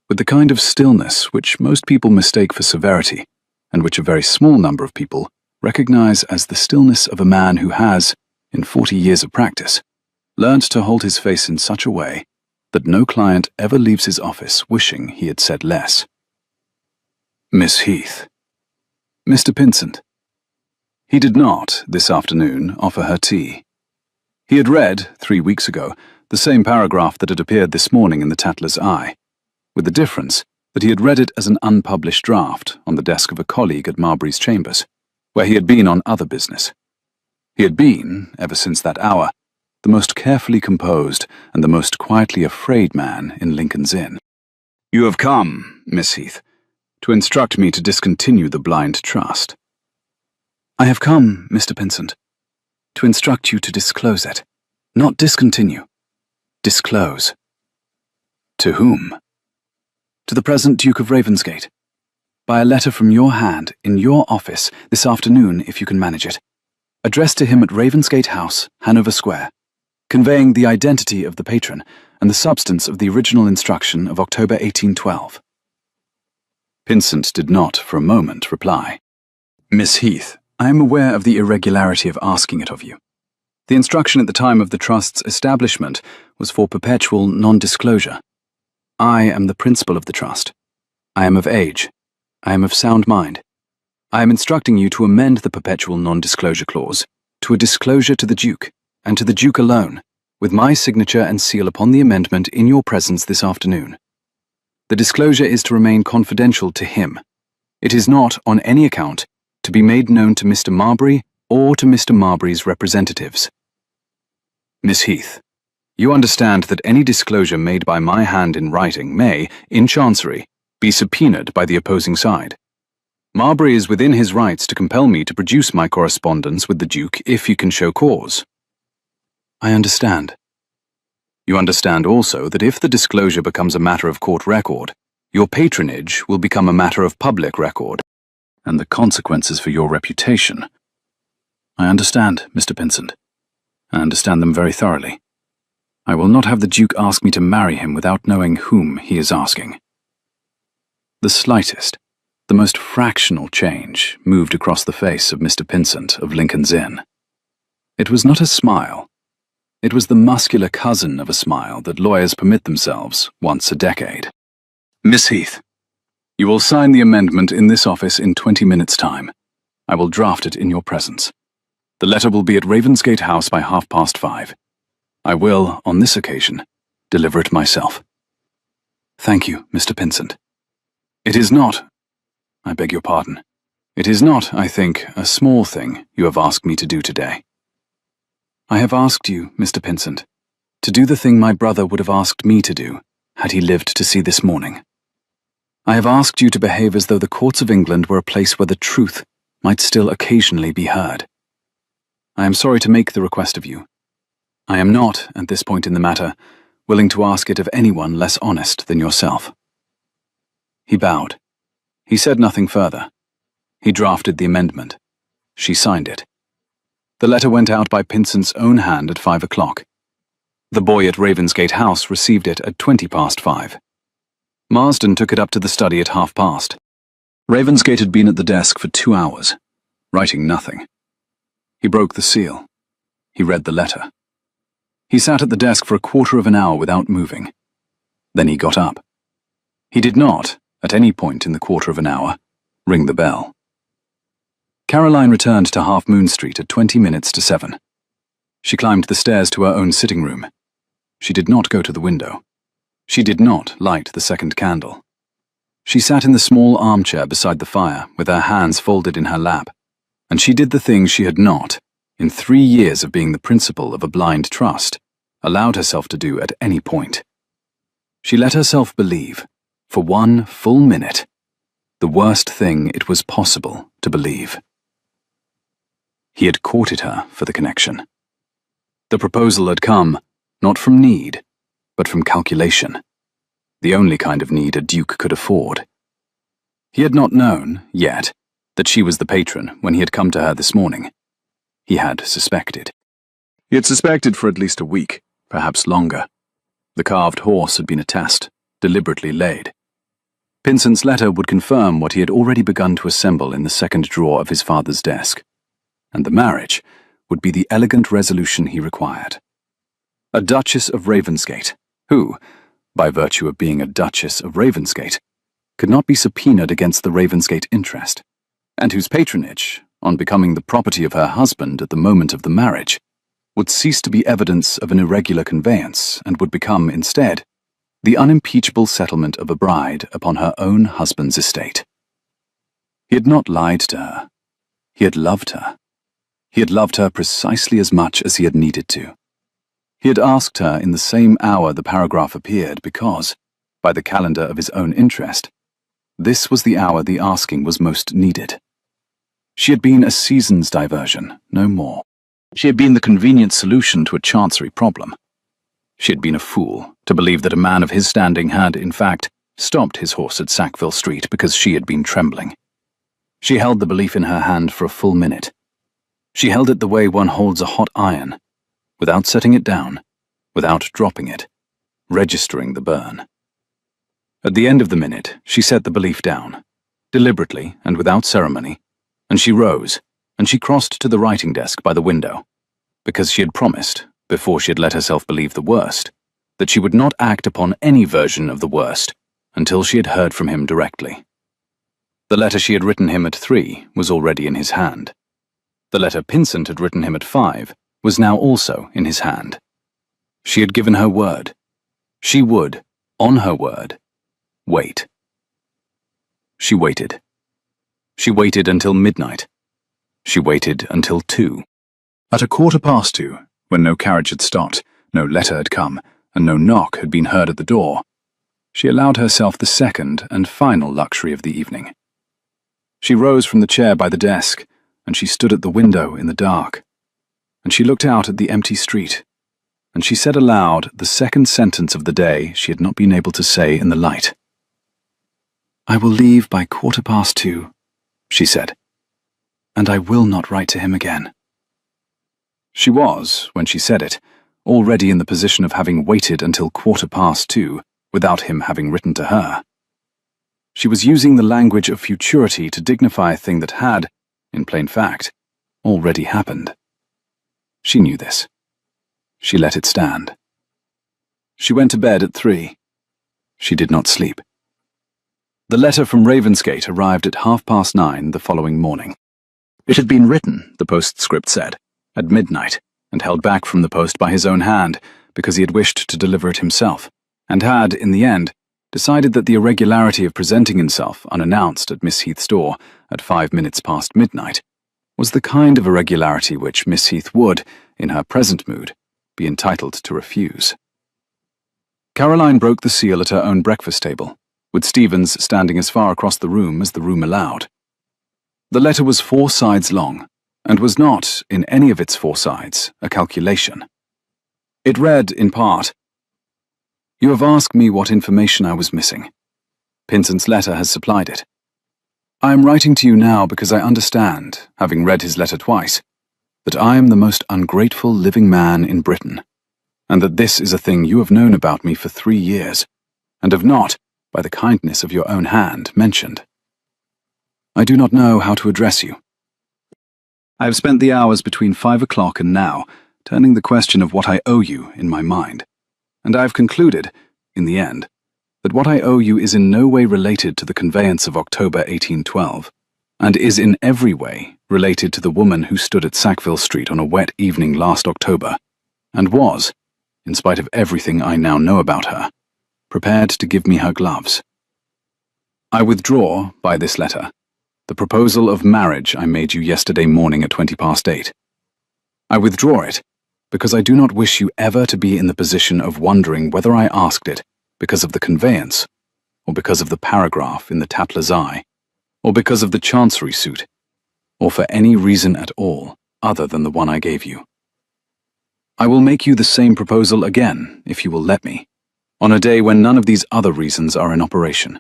with the kind of stillness which most people mistake for severity, and which a very small number of people recognize as the stillness of a man who has, in 40 years of practice, learned to hold his face in such a way that no client ever leaves his office wishing he had said less. Miss Heath. Mr. Pinsent. He did not, this afternoon, offer her tea. He had read, 3 weeks ago, the same paragraph that had appeared this morning in the Tatler's Eye, with the difference that he had read it as an unpublished draft on the desk of a colleague at Marbury's chambers, where he had been on other business. He had been, ever since that hour, the most carefully composed and the most quietly afraid man in Lincoln's Inn. You have come, Miss Heath, to instruct me to discontinue the blind trust. I have come, Mr. Pinsent, to instruct you to disclose it. Not discontinue. Disclose. To whom? To the present Duke of Ravensgate. By a letter from your hand, in your office, this afternoon, if you can manage it. Addressed to him at Ravensgate House, Hanover Square, conveying the identity of the patron and the substance of the original instruction of October 1812. Pinsent did not, for a moment, reply. Miss Heath, I am aware of the irregularity of asking it of you. The instruction at the time of the Trust's establishment was for perpetual non-disclosure. I am the principal of the Trust. I am of age. I am of sound mind. I am instructing you to amend the perpetual non-disclosure clause to a disclosure to the Duke, and to the Duke alone, with my signature and seal upon the amendment in your presence this afternoon. The disclosure is to remain confidential to him. It is not, on any account, to be made known to Mr. Marbury or to Mr. Marbury's representatives. Miss Heath, you understand that any disclosure made by my hand in writing may, in Chancery, be subpoenaed by the opposing side. Marbury is within his rights to compel me to produce my correspondence with the Duke if he can show cause. I understand. You understand also that if the disclosure becomes a matter of court record, your patronage will become a matter of public record, and the consequences for your reputation. I understand, Mr. Pinsent. I understand them very thoroughly. I will not have the Duke ask me to marry him without knowing whom he is asking. The slightest, the most fractional change moved across the face of Mr. Pinsent of Lincoln's Inn. It was not a smile. It was the muscular cousin of a smile that lawyers permit themselves once a decade. Miss Heath, you will sign the amendment in this office in 20 minutes' time. I will draft it in your presence. The letter will be at Ravensgate House by 5:30. I will, on this occasion, deliver it myself. Thank you, Mr. Pinsent. It is not, I beg your pardon, it is not, I think, a small thing you have asked me to do today. I have asked you, Mr. Pinsent, to do the thing my brother would have asked me to do had he lived to see this morning. I have asked you to behave as though the courts of England were a place where the truth might still occasionally be heard. I am sorry to make the request of you. I am not, at this point in the matter, willing to ask it of anyone less honest than yourself. He bowed. He said nothing further. He drafted the amendment. She signed it. The letter went out by Pinsent's own hand at 5 o'clock. The boy at Ravensgate House received it at 5:20. Marsden took it up to the study at 5:30. Ravensgate had been at the desk for 2 hours, writing nothing. He broke the seal. He read the letter. He sat at the desk for a quarter of an hour without moving. Then he got up. He did not, at any point in the quarter of an hour, ring the bell. Caroline returned to Half Moon Street at 7:20. She climbed the stairs to her own sitting room. She did not go to the window. She did not light the second candle. She sat in the small armchair beside the fire with her hands folded in her lap, and she did the thing she had not, in 3 years of being the principal of a blind trust, allowed herself to do at any point. She let herself believe, for 1 full minute, the worst thing it was possible to believe. He had courted her for the connection. The proposal had come, not from need, but from calculation, the only kind of need a duke could afford. He had not known, yet, that she was the patron when he had come to her this morning. He had suspected. He had suspected for at least a week, perhaps longer. The carved horse had been a test, deliberately laid. Pinsent's letter would confirm what he had already begun to assemble in the second drawer of his father's desk, and the marriage would be the elegant resolution he required. A Duchess of Ravensgate, who, by virtue of being a Duchess of Ravensgate, could not be subpoenaed against the Ravensgate interest, and whose patronage, on becoming the property of her husband at the moment of the marriage, would cease to be evidence of an irregular conveyance and would become, instead, the unimpeachable settlement of a bride upon her own husband's estate. He had not lied to her. He had loved her. He had loved her precisely as much as he had needed to. He had asked her in the same hour the paragraph appeared because, by the calendar of his own interest, this was the hour the asking was most needed. She had been a season's diversion, no more. She had been the convenient solution to a chancery problem. She had been a fool to believe that a man of his standing had, in fact, stopped his horse at Sackville Street because she had been trembling. She held the belief in her hand for a full minute. She held it the way one holds a hot iron, without setting it down, without dropping it, registering the burn. At the end of the minute, she set the belief down, deliberately and without ceremony, and she rose, and she crossed to the writing desk by the window, because she had promised, before she had let herself believe the worst, that she would not act upon any version of the worst until she had heard from him directly. The letter she had written him at 3 was already in his hand. The letter Pinsent had written him at 5 was now also in his hand. She had given her word. She would, on her word, wait. She waited. She waited until midnight. She waited until 2. At 2:15, when no carriage had stopped, no letter had come, and no knock had been heard at the door, she allowed herself the second and final luxury of the evening. She rose from the chair by the desk, and she stood at the window in the dark, and she looked out at the empty street, and she said aloud the second sentence of the day she had not been able to say in the light. "I will leave by 2:15, she said, "and I will not write to him again." She was, when she said it, already in the position of having waited until 2:15 without him having written to her. She was using the language of futurity to dignify a thing that had, in plain fact, already happened. She knew this. She let it stand. She went to bed at 3. She did not sleep. The letter from Ravensgate arrived at 9:30 the following morning. It had been written, the postscript said, at midnight, and held back from the post by his own hand because he had wished to deliver it himself, and had, in the end, decided that the irregularity of presenting himself unannounced at Miss Heath's door at 5 minutes past midnight was the kind of irregularity which Miss Heath would, in her present mood, be entitled to refuse. Caroline broke the seal at her own breakfast table, with Stevens standing as far across the room as the room allowed. The letter was 4 sides long, and was not, in any of its 4 sides, a calculation. It read, in part, "You have asked me what information I was missing. Pinsent's letter has supplied it. I am writing to you now because I understand, having read his letter twice, that I am the most ungrateful living man in Britain, and that this is a thing you have known about me for 3 years, and have not, by the kindness of your own hand, mentioned. I do not know how to address you. I have spent the hours between 5 o'clock and now turning the question of what I owe you in my mind, and I have concluded, in the end, that what I owe you is in no way related to the conveyance of October 1812, and is in every way related to the woman who stood at Sackville Street on a wet evening last October, and was, in spite of everything I now know about her, prepared to give me her gloves. I withdraw, by this letter, the proposal of marriage I made you yesterday morning at 8:20. I withdraw it because I do not wish you ever to be in the position of wondering whether I asked it because of the conveyance, or because of the paragraph in the Tapler's Eye, or because of the Chancery suit, or for any reason at all other than the one I gave you. I will make you the same proposal again, if you will let me, on a day when none of these other reasons are in operation.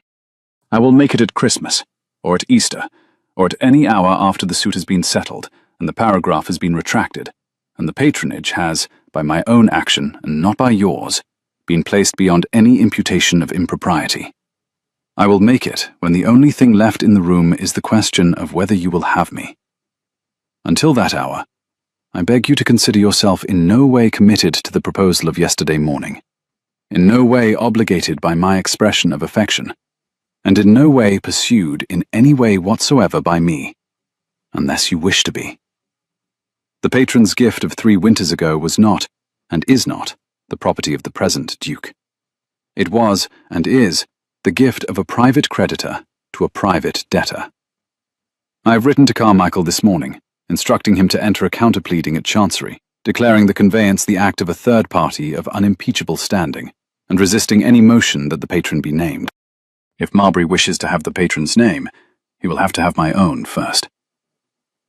I will make it at Christmas, or at Easter, or at any hour after the suit has been settled and the paragraph has been retracted, and the patronage has, by my own action and not by yours, been placed beyond any imputation of impropriety. I will make it when the only thing left in the room is the question of whether you will have me. Until that hour, I beg you to consider yourself in no way committed to the proposal of yesterday morning, in no way obligated by my expression of affection, and in no way pursued in any way whatsoever by me, unless you wish to be. The patron's gift of 3 winters ago was not, and is not, the property of the present Duke. It was, and is, the gift of a private creditor to a private debtor. I have written to Carmichael this morning, instructing him to enter a counterpleading at Chancery, declaring the conveyance the act of a third party of unimpeachable standing, and resisting any motion that the patron be named. If Marbury wishes to have the patron's name, he will have to have my own first.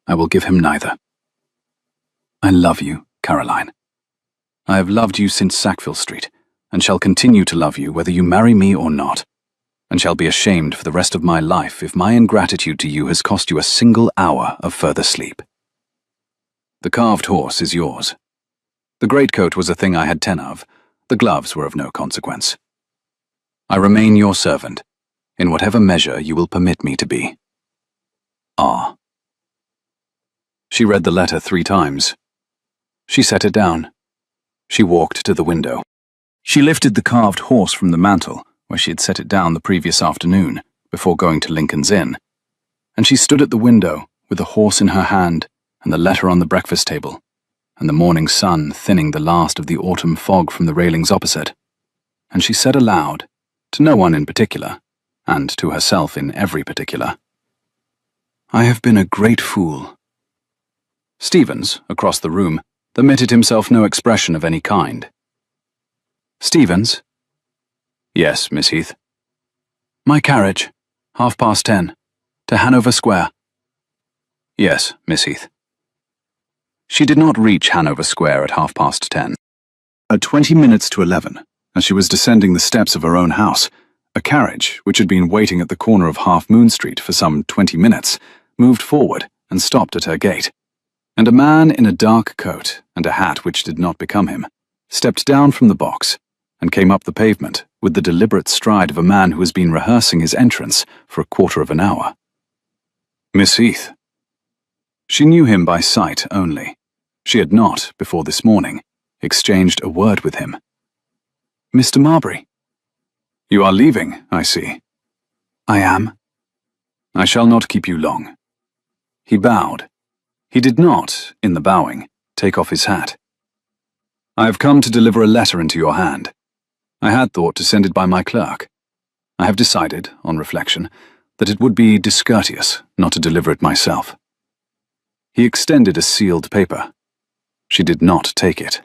I will give him neither. I love you, Caroline. I have loved you since Sackville Street, and shall continue to love you whether you marry me or not, and shall be ashamed for the rest of my life if my ingratitude to you has cost you a single hour of further sleep. The carved horse is yours. The greatcoat was a thing I had 10 of. The gloves were of no consequence. I remain your servant, in whatever measure you will permit me to be. R. She read the letter 3 times. She set it down. She walked to the window. She lifted the carved horse from the mantel, where she had set it down the previous afternoon, before going to Lincoln's Inn, and she stood at the window, with the horse in her hand, and the letter on the breakfast table, and the morning sun thinning the last of the autumn fog from the railings opposite, and she said aloud, to no one in particular, and to herself in every particular, I have been a great fool. Stevens, across the room, permitted himself no expression of any kind. Stevens? Yes, Miss Heath. My carriage, 10:30, to Hanover Square. Yes, Miss Heath. She did not reach Hanover Square at 10:30. At 20 minutes to 11, as she was descending the steps of her own house, a carriage, which had been waiting at the corner of Half Moon Street for some 20 minutes, moved forward and stopped at her gate, and a man in a dark coat and a hat which did not become him stepped down from the box and came up the pavement with the deliberate stride of a man who has been rehearsing his entrance for a quarter of an hour. Miss Heath. She knew him by sight only. She had not, before this morning, exchanged a word with him. Mr. Marbury. You are leaving, I see. I am. I shall not keep you long. He bowed. He did not, in the bowing, take off his hat. I have come to deliver a letter into your hand. I had thought to send it by my clerk. I have decided, on reflection, that it would be discourteous not to deliver it myself. He extended a sealed paper. She did not take it.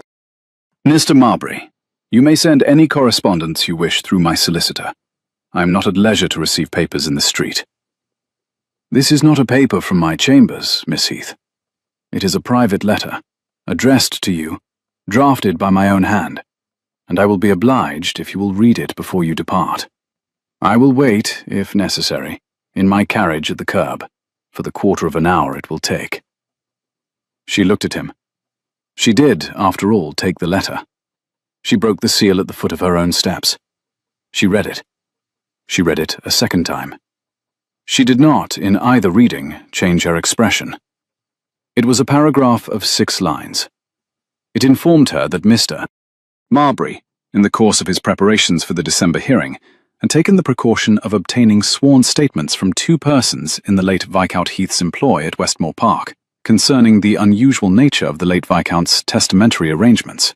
Mr. Marbury, you may send any correspondence you wish through my solicitor. I am not at leisure to receive papers in the street. This is not a paper from my chambers, Miss Heath. It is a private letter, addressed to you, drafted by my own hand, and I will be obliged if you will read it before you depart. I will wait, if necessary, in my carriage at the curb, for the quarter of an hour it will take. She looked at him. She did, after all, take the letter. She broke the seal at the foot of her own steps. She read it. She read it a second time. She did not, in either reading, change her expression. It was a paragraph of 6 lines. It informed her that Mr. Marbury, in the course of his preparations for the December hearing, had taken the precaution of obtaining sworn statements from 2 persons in the late Viscount Heath's employ at Westmore Park concerning the unusual nature of the late Viscount's testamentary arrangements,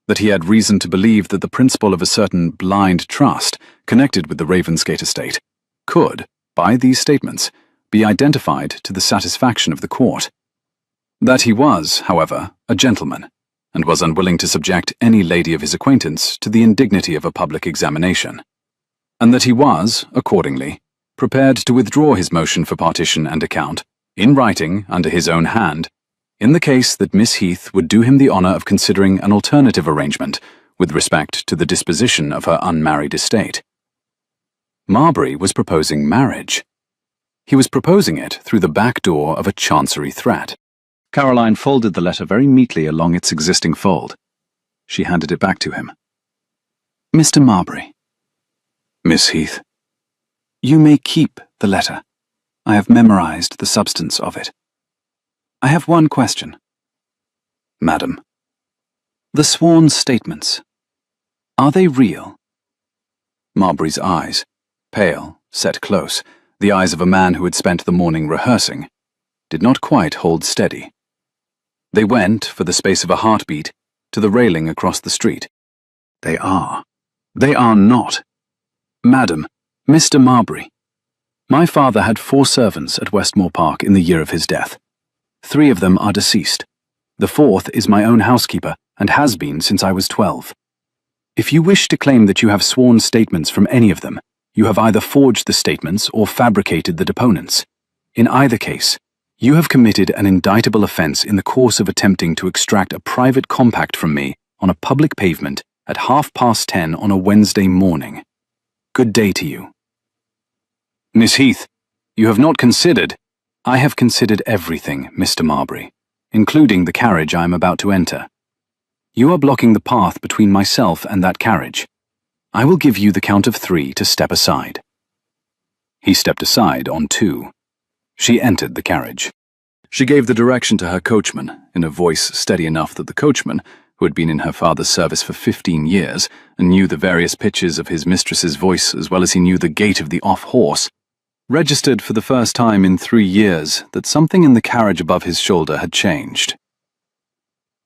that he had reason to believe that the principal of a certain blind trust connected with the Ravensgate estate could, by these statements, be identified to the satisfaction of the court. That he was, however, a gentleman, and was unwilling to subject any lady of his acquaintance to the indignity of a public examination, and that he was, accordingly, prepared to withdraw his motion for partition and account, in writing, under his own hand, in the case that Miss Heath would do him the honour of considering an alternative arrangement with respect to the disposition of her unmarried estate. Marbury was proposing marriage. He was proposing it through the back door of a chancery threat. Caroline folded the letter very neatly along its existing fold. She handed it back to him. Mr. Marbury. Miss Heath. You may keep the letter. I have memorized the substance of it. I have one question. Madam. The sworn statements. Are they real? Marbury's eyes, pale, set close, the eyes of a man who had spent the morning rehearsing, did not quite hold steady. They went, for the space of a heartbeat, to the railing across the street. They are. They are not. Madam, Mr. Marbury. My father had 4 servants at Westmore Park in the year of his death. 3 of them are deceased. The 4th is my own housekeeper and has been since I was 12. If you wish to claim that you have sworn statements from any of them, you have either forged the statements or fabricated the deponents. In either case, you have committed an indictable offence in the course of attempting to extract a private compact from me on a public pavement at 10:30 on a Wednesday morning. Good day to you. Miss Heath, you have not considered— I have considered everything, Mr. Marbury, including the carriage I am about to enter. You are blocking the path between myself and that carriage. I will give you the count of 3 to step aside. He stepped aside on 2. She entered the carriage. She gave the direction to her coachman, in a voice steady enough that the coachman, who had been in her father's service for 15 years and knew the various pitches of his mistress's voice as well as he knew the gait of the off-horse, registered for the first time in 3 years that something in the carriage above his shoulder had changed.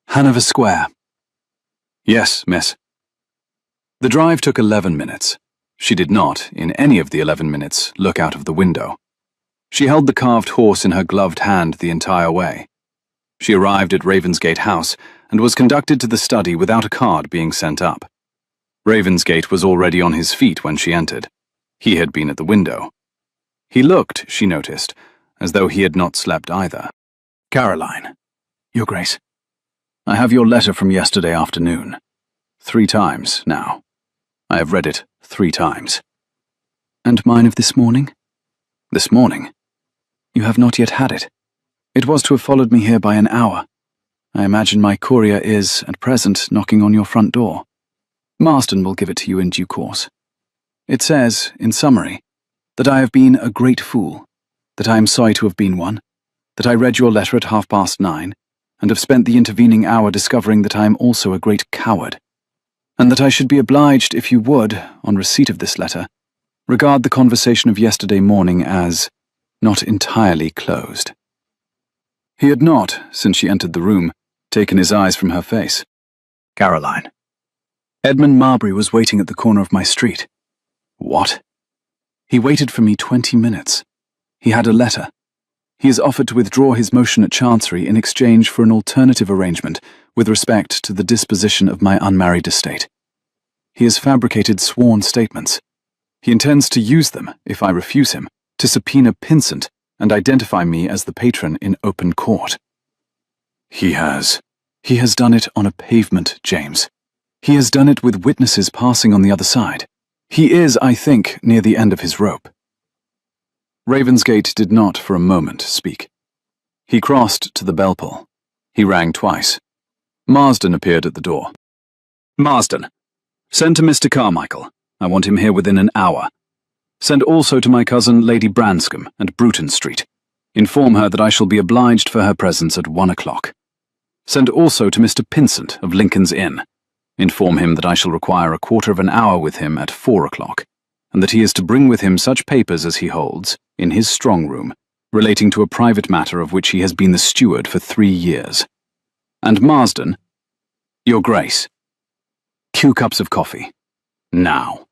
Hanover Square. Yes, miss. The drive took 11 minutes. She did not, in any of the 11 minutes, look out of the window. She held the carved horse in her gloved hand the entire way. She arrived at Ravensgate House and was conducted to the study without a card being sent up. Ravensgate was already on his feet when she entered. He had been at the window. He looked, she noticed, as though he had not slept either. Caroline. Your Grace. I have your letter from yesterday afternoon. 3 times, now. I have read it 3 times. And mine of this morning? This morning? You have not yet had it. It was to have followed me here by an hour. I imagine my courier is, at present, knocking on your front door. Marston will give it to you in due course. It says, in summary, that I have been a great fool, that I am sorry to have been one, that I read your letter at 9:30, and have spent the intervening hour discovering that I am also a great coward, and that I should be obliged if you would, on receipt of this letter, regard the conversation of yesterday morning as not entirely closed. He had not, since she entered the room, taken his eyes from her face. Caroline. Edmund Marbury was waiting at the corner of my street. What? He waited for me 20 minutes. He had a letter. He has offered to withdraw his motion at Chancery in exchange for an alternative arrangement with respect to the disposition of my unmarried estate. He has fabricated sworn statements. He intends to use them, if I refuse him, to subpoena Pinsent and identify me as the patron in open court. He has done it on a pavement, James. He has done it with witnesses passing on the other side. He is, I think, near the end of his rope. Ravensgate did not for a moment speak. He crossed to the bell pull. He rang twice. Marsden appeared at the door. Marsden, send to Mr. Carmichael. I want him here within an hour. Send also to my cousin Lady Branscombe at Bruton Street. Inform her that I shall be obliged for her presence at 1 o'clock. Send also to Mr. Pinsent of Lincoln's Inn. Inform him that I shall require a quarter of an hour with him at 4 o'clock, and that he is to bring with him such papers as he holds, in his strong room, relating to a private matter of which he has been the steward for 3 years. And Marsden, Your Grace, 2 cups of coffee. Now.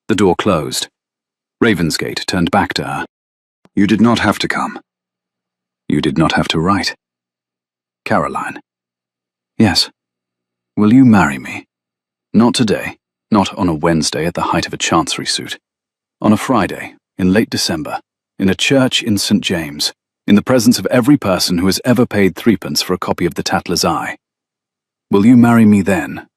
The door closed. Ravensgate turned back to her. You did not have to come. You did not have to write. Caroline. Yes. Will you marry me? Not today, not on a Wednesday at the height of a Chancery suit. On a Friday, in late December, in a church in St. James, in the presence of every person who has ever paid 3p for a copy of the Tatler's Eye. Will you marry me then,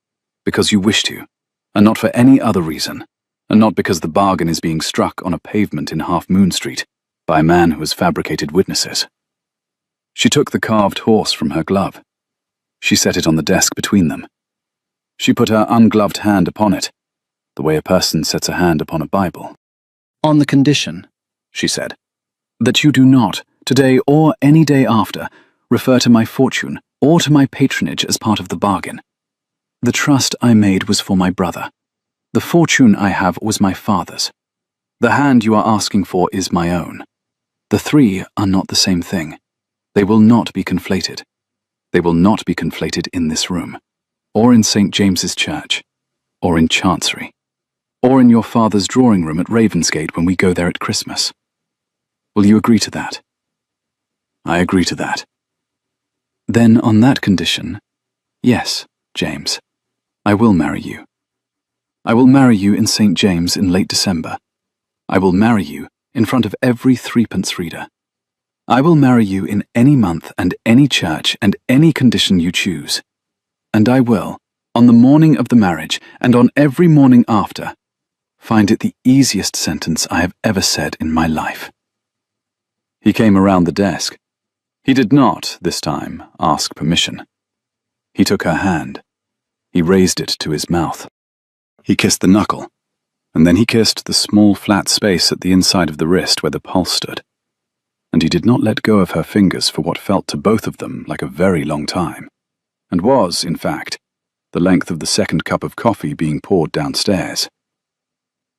because you wish to, and not for any other reason, and not because the bargain is being struck on a pavement in Half Moon Street by a man who has fabricated witnesses? She took the carved horse from her glove. She set it on the desk between them. She put her ungloved hand upon it, the way a person sets a hand upon a Bible. On the condition, she said, that you do not, today or any day after, refer to my fortune or to my patronage as part of the bargain. The trust I made was for my brother. The fortune I have was my father's. The hand you are asking for is my own. The three are not the same thing. They will not be conflated. They will not be conflated in this room, or in St. James's Church, or in Chancery, or in your father's drawing room at Ravensgate when we go there at Christmas. Will you agree to that? I agree to that. Then on that condition, yes, James, I will marry you. I will marry you in St. James in late December. I will marry you in front of every 3p reader. I will marry you in any month and any church and any condition you choose. And I will, on the morning of the marriage and on every morning after, find it the easiest sentence I have ever said in my life. He came around the desk. He did not, this time, ask permission. He took her hand. He raised it to his mouth. He kissed the knuckle, and then he kissed the small flat space at the inside of the wrist where the pulse stood. And he did not let go of her fingers for what felt to both of them like a very long time, and was, in fact, the length of the second cup of coffee being poured downstairs.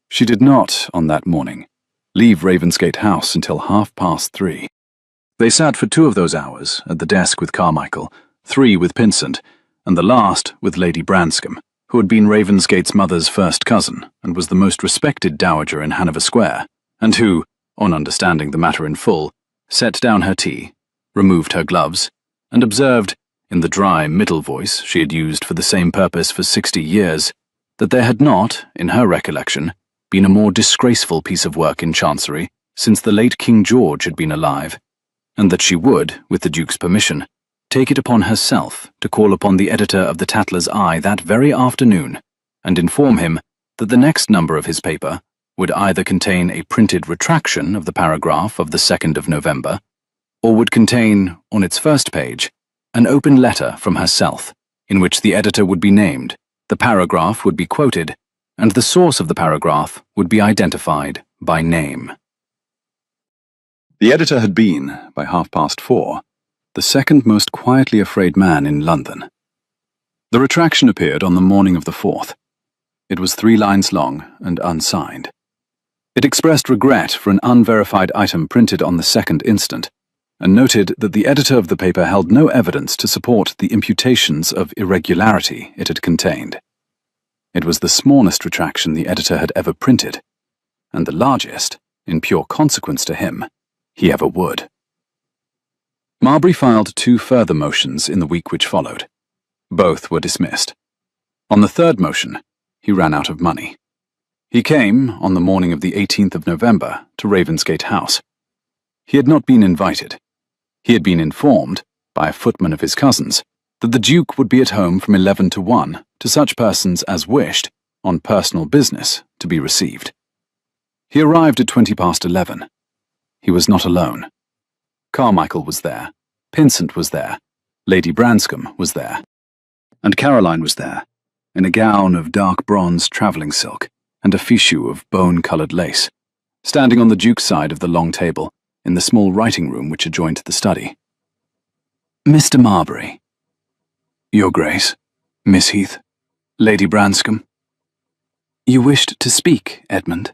She did not, on that morning, leave Ravensgate House until 3:30. They sat for 2 of those hours at the desk with Carmichael, 3 with Pinsent, and the last with Lady Branscombe, who had been Ravensgate's mother's first cousin and was the most respected dowager in Hanover Square, and who, on understanding the matter in full, set down her tea, removed her gloves, and observed, in the dry middle voice she had used for the same purpose for 60 years, that there had not, in her recollection, been a more disgraceful piece of work in Chancery since the late King George had been alive, and that she would, with the Duke's permission, take it upon herself to call upon the editor of the Tatler's Eye that very afternoon and inform him that the next number of his paper would either contain a printed retraction of the paragraph of the 2nd of November, or would contain, on its first page, an open letter from herself, in which the editor would be named, The paragraph would be quoted, and the source of the paragraph would be identified by name. The editor had been, by 4:30, the second most quietly afraid man in London. The retraction appeared on the morning of the 4th. It was 3 lines long and unsigned. It expressed regret for an unverified item printed on the 2nd instant, and noted that the editor of the paper held no evidence to support the imputations of irregularity it had contained. It was the smallest retraction the editor had ever printed, and the largest, in pure consequence to him, he ever would. Marbury filed 2 further motions in the week which followed. Both were dismissed. On the 3rd motion, he ran out of money. He came, on the morning of the 18th of November, to Ravensgate House. He had not been invited. He had been informed, by a footman of his cousin's, that the Duke would be at home from 11 to 1 to such persons as wished, on personal business, to be received. He arrived at 11:20. He was not alone. Carmichael was there, Pinsent was there, Lady Branscombe was there, and Caroline was there, in a gown of dark bronze travelling silk and a fichu of bone-coloured lace, standing on the Duke's side of the long table in the small writing room which adjoined the study. Mr. Marbury. Your Grace, Miss Heath, Lady Branscombe. You wished to speak, Edmund?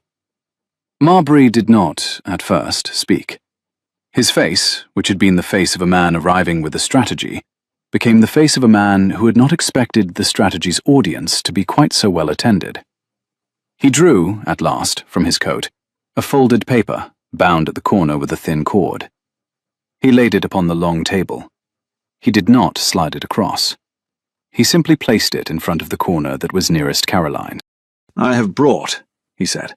Marbury did not, at first, speak. His face, which had been the face of a man arriving with a strategy, became the face of a man who had not expected the strategy's audience to be quite so well attended. He drew, at last, from his coat, a folded paper, bound at the corner with a thin cord. He laid it upon the long table. He did not slide it across. He simply placed it in front of the corner that was nearest Caroline. I have brought, he said,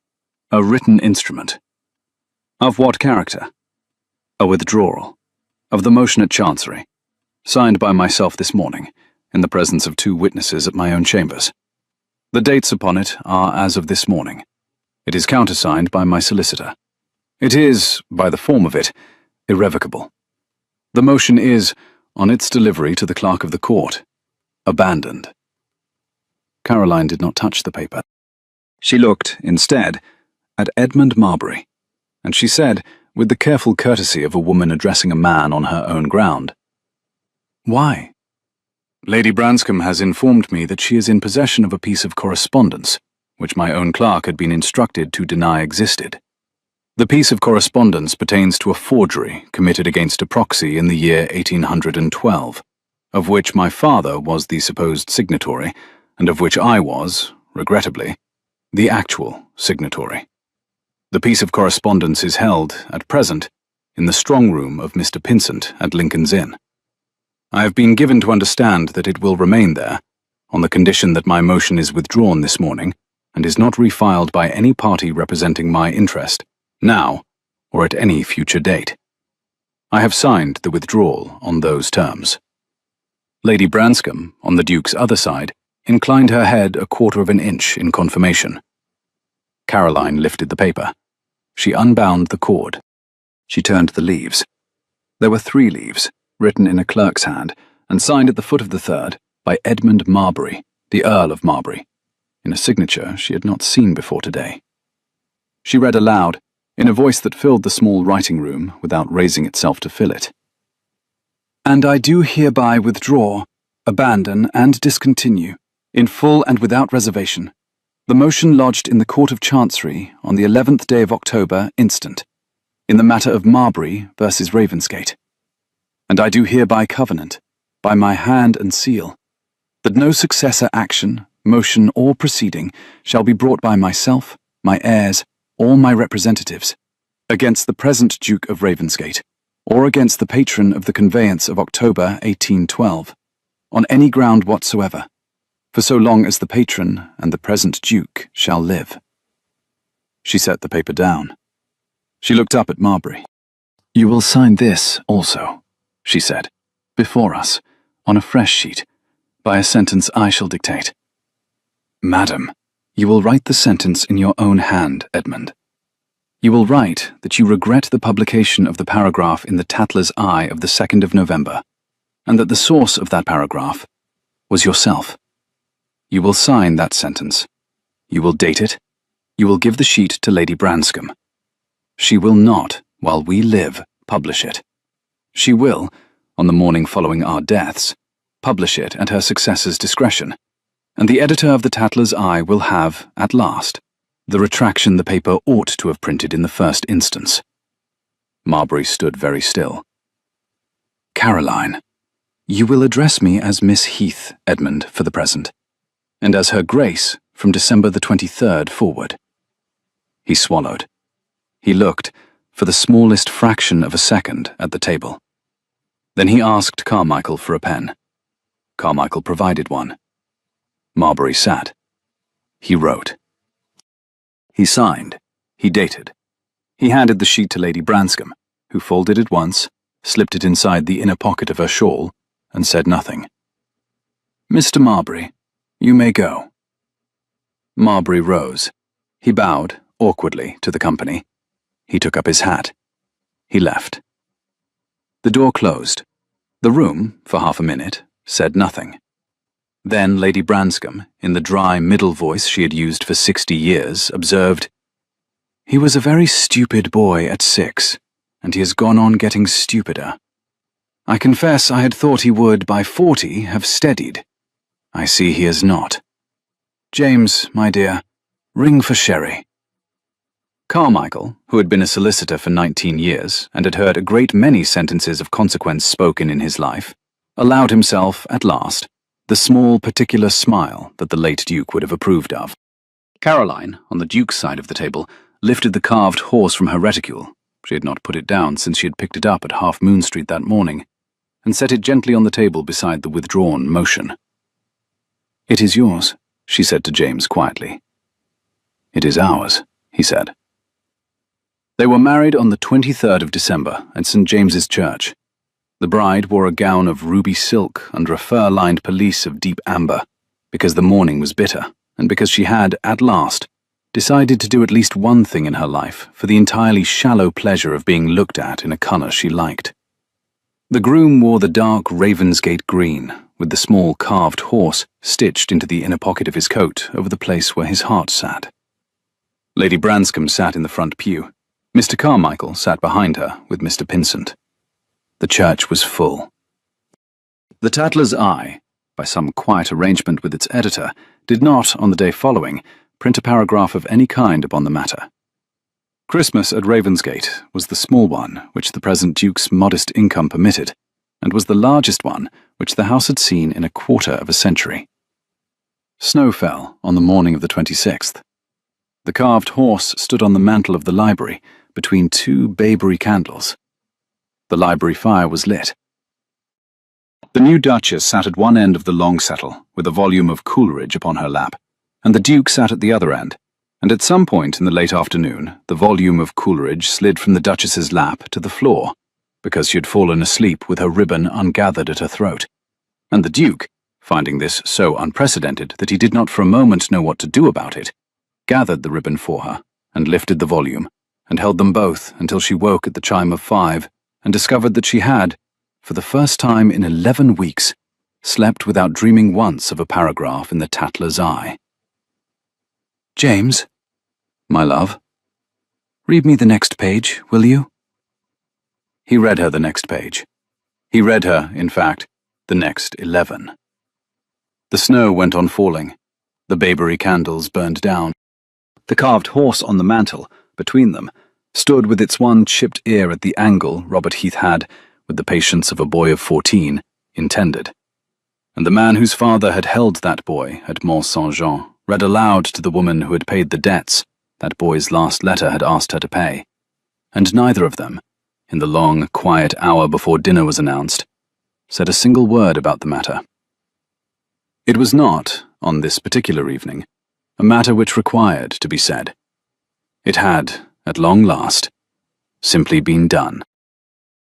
a written instrument. Of what character? A withdrawal. Of the motion at Chancery, signed by myself this morning, in the presence of 2 witnesses at my own chambers. The dates upon it are as of this morning. It is countersigned by my solicitor. It is, by the form of it, irrevocable. The motion is, on its delivery to the clerk of the court, abandoned. Caroline did not touch the paper. She looked, instead, at Edmund Marbury, and she said, with the careful courtesy of a woman addressing a man on her own ground, Why? Lady Branscombe has informed me that she is in possession of a piece of correspondence, which my own clerk had been instructed to deny existed. The piece of correspondence pertains to a forgery committed against a proxy in the year 1812, of which my father was the supposed signatory, and of which I was, regrettably, the actual signatory. The piece of correspondence is held, at present, in the strong room of Mr. Pinsent at Lincoln's Inn. I have been given to understand that it will remain there, on the condition that my motion is withdrawn this morning, and is not refiled by any party representing my interest, now, or at any future date. I have signed the withdrawal on those terms. Lady Branscombe, on the Duke's other side, inclined her head a quarter of an inch in confirmation. Caroline lifted the paper. She unbound the cord. She turned the leaves. There were 3 leaves, written in a clerk's hand, and signed at the foot of the 3rd by Edmund Marbury, the Earl of Marbury, in a signature she had not seen before today. She read aloud, in a voice that filled the small writing room without raising itself to fill it. And I do hereby withdraw, abandon, and discontinue, in full and without reservation, the motion lodged in the Court of Chancery on the 11th day of October instant, in the matter of Marbury versus Ravensgate. And I do hereby covenant, by my hand and seal, that no successor action, motion, or proceeding shall be brought by myself, my heirs, or my representatives, against the present Duke of Ravensgate, or against the patron of the conveyance of October 1812, on any ground whatsoever, for so long as the patron and the present Duke shall live. She set the paper down. She looked up at Marbury. You will sign this also, she said, before us, on a fresh sheet, by a sentence I shall dictate. Madam, you will write the sentence in your own hand, Edmund. You will write that you regret the publication of the paragraph in the Tatler's Eye of the 2nd of November, and that the source of that paragraph was yourself. You will sign that sentence. You will date it. You will give the sheet to Lady Branscombe. She will not, while we live, publish it. She will, on the morning following our deaths, publish it at her successor's discretion, and the editor of the Tatler's Eye will have, at last, the retraction the paper ought to have printed in the first instance. Marbury stood very still. Caroline, you will address me as Miss Heath, Edmund, for the present, and as Her Grace from December the 23rd forward. He swallowed. He looked, for the smallest fraction of a second, at the table. Then he asked Carmichael for a pen. Carmichael provided one. Marbury sat. He wrote. He signed. He dated. He handed the sheet to Lady Branscombe, who folded it once, slipped it inside the inner pocket of her shawl, and said nothing. Mr. Marbury, you may go. Marbury rose. He bowed, awkwardly, to the company. He took up his hat. He left. The door closed. The room, for half a minute, said nothing. Then Lady Branscombe, in the dry middle voice she had used for 60 years, observed, He was a very stupid boy at 6, and he has gone on getting stupider. I confess I had thought he would, by 40, have steadied. I see he has not. James, my dear, ring for sherry. Carmichael, who had been a solicitor for 19 years and had heard a great many sentences of consequence spoken in his life, allowed himself, at last, the small particular smile that the late Duke would have approved of. Caroline, on the Duke's side of the table, lifted the carved horse from her reticule. She had not put it down since she had picked it up at Half Moon Street that morning, and set it gently on the table beside the withdrawn motion. It is yours, she said to James quietly. It is ours, he said. They were married on the 23rd of December at St. James's Church. The bride wore a gown of ruby silk under a fur-lined pelisse of deep amber, because the morning was bitter, and because she had, at last, decided to do at least one thing in her life for the entirely shallow pleasure of being looked at in a colour she liked. The groom wore the dark Ravensgate green, with the small carved horse stitched into the inner pocket of his coat over the place where his heart sat. Lady Branscombe sat in the front pew. Mr. Carmichael sat behind her with Mr. Pinsent. The church was full. The Tatler's Eye, by some quiet arrangement with its editor, did not, on the day following, print a paragraph of any kind upon the matter. Christmas at Ravensgate was the small one which the present Duke's modest income permitted, and was the largest one which the house had seen in a quarter of a century. Snow fell on the morning of the 26th. The carved horse stood on the mantel of the library, between 2 bayberry candles. The library fire was lit. The new Duchess sat at one end of the long settle, with a volume of Coleridge upon her lap, and the Duke sat at the other end, and at some point in the late afternoon the volume of Coleridge slid from the Duchess's lap to the floor, because she had fallen asleep with her ribbon ungathered at her throat, and the Duke, finding this so unprecedented that he did not for a moment know what to do about it, gathered the ribbon for her, and lifted the volume, and held them both until she woke at the chime of 5, and discovered that she had, for the first time in 11 weeks, slept without dreaming once of a paragraph in the Tatler's Eye. James, my love, read me the next page, will you? He read her the next page. He read her, in fact, the next 11. The snow went on falling. The bayberry candles burned down. The carved horse on the mantel, between them, stood with its one chipped ear at the angle Robert Heath had, with the patience of a boy of 14, intended. And the man whose father had held that boy at Mont Saint-Jean read aloud to the woman who had paid the debts that boy's last letter had asked her to pay. And neither of them, in the long, quiet hour before dinner was announced, said a single word about the matter. It was not, on this particular evening, a matter which required to be said. It had, at long last, simply been done.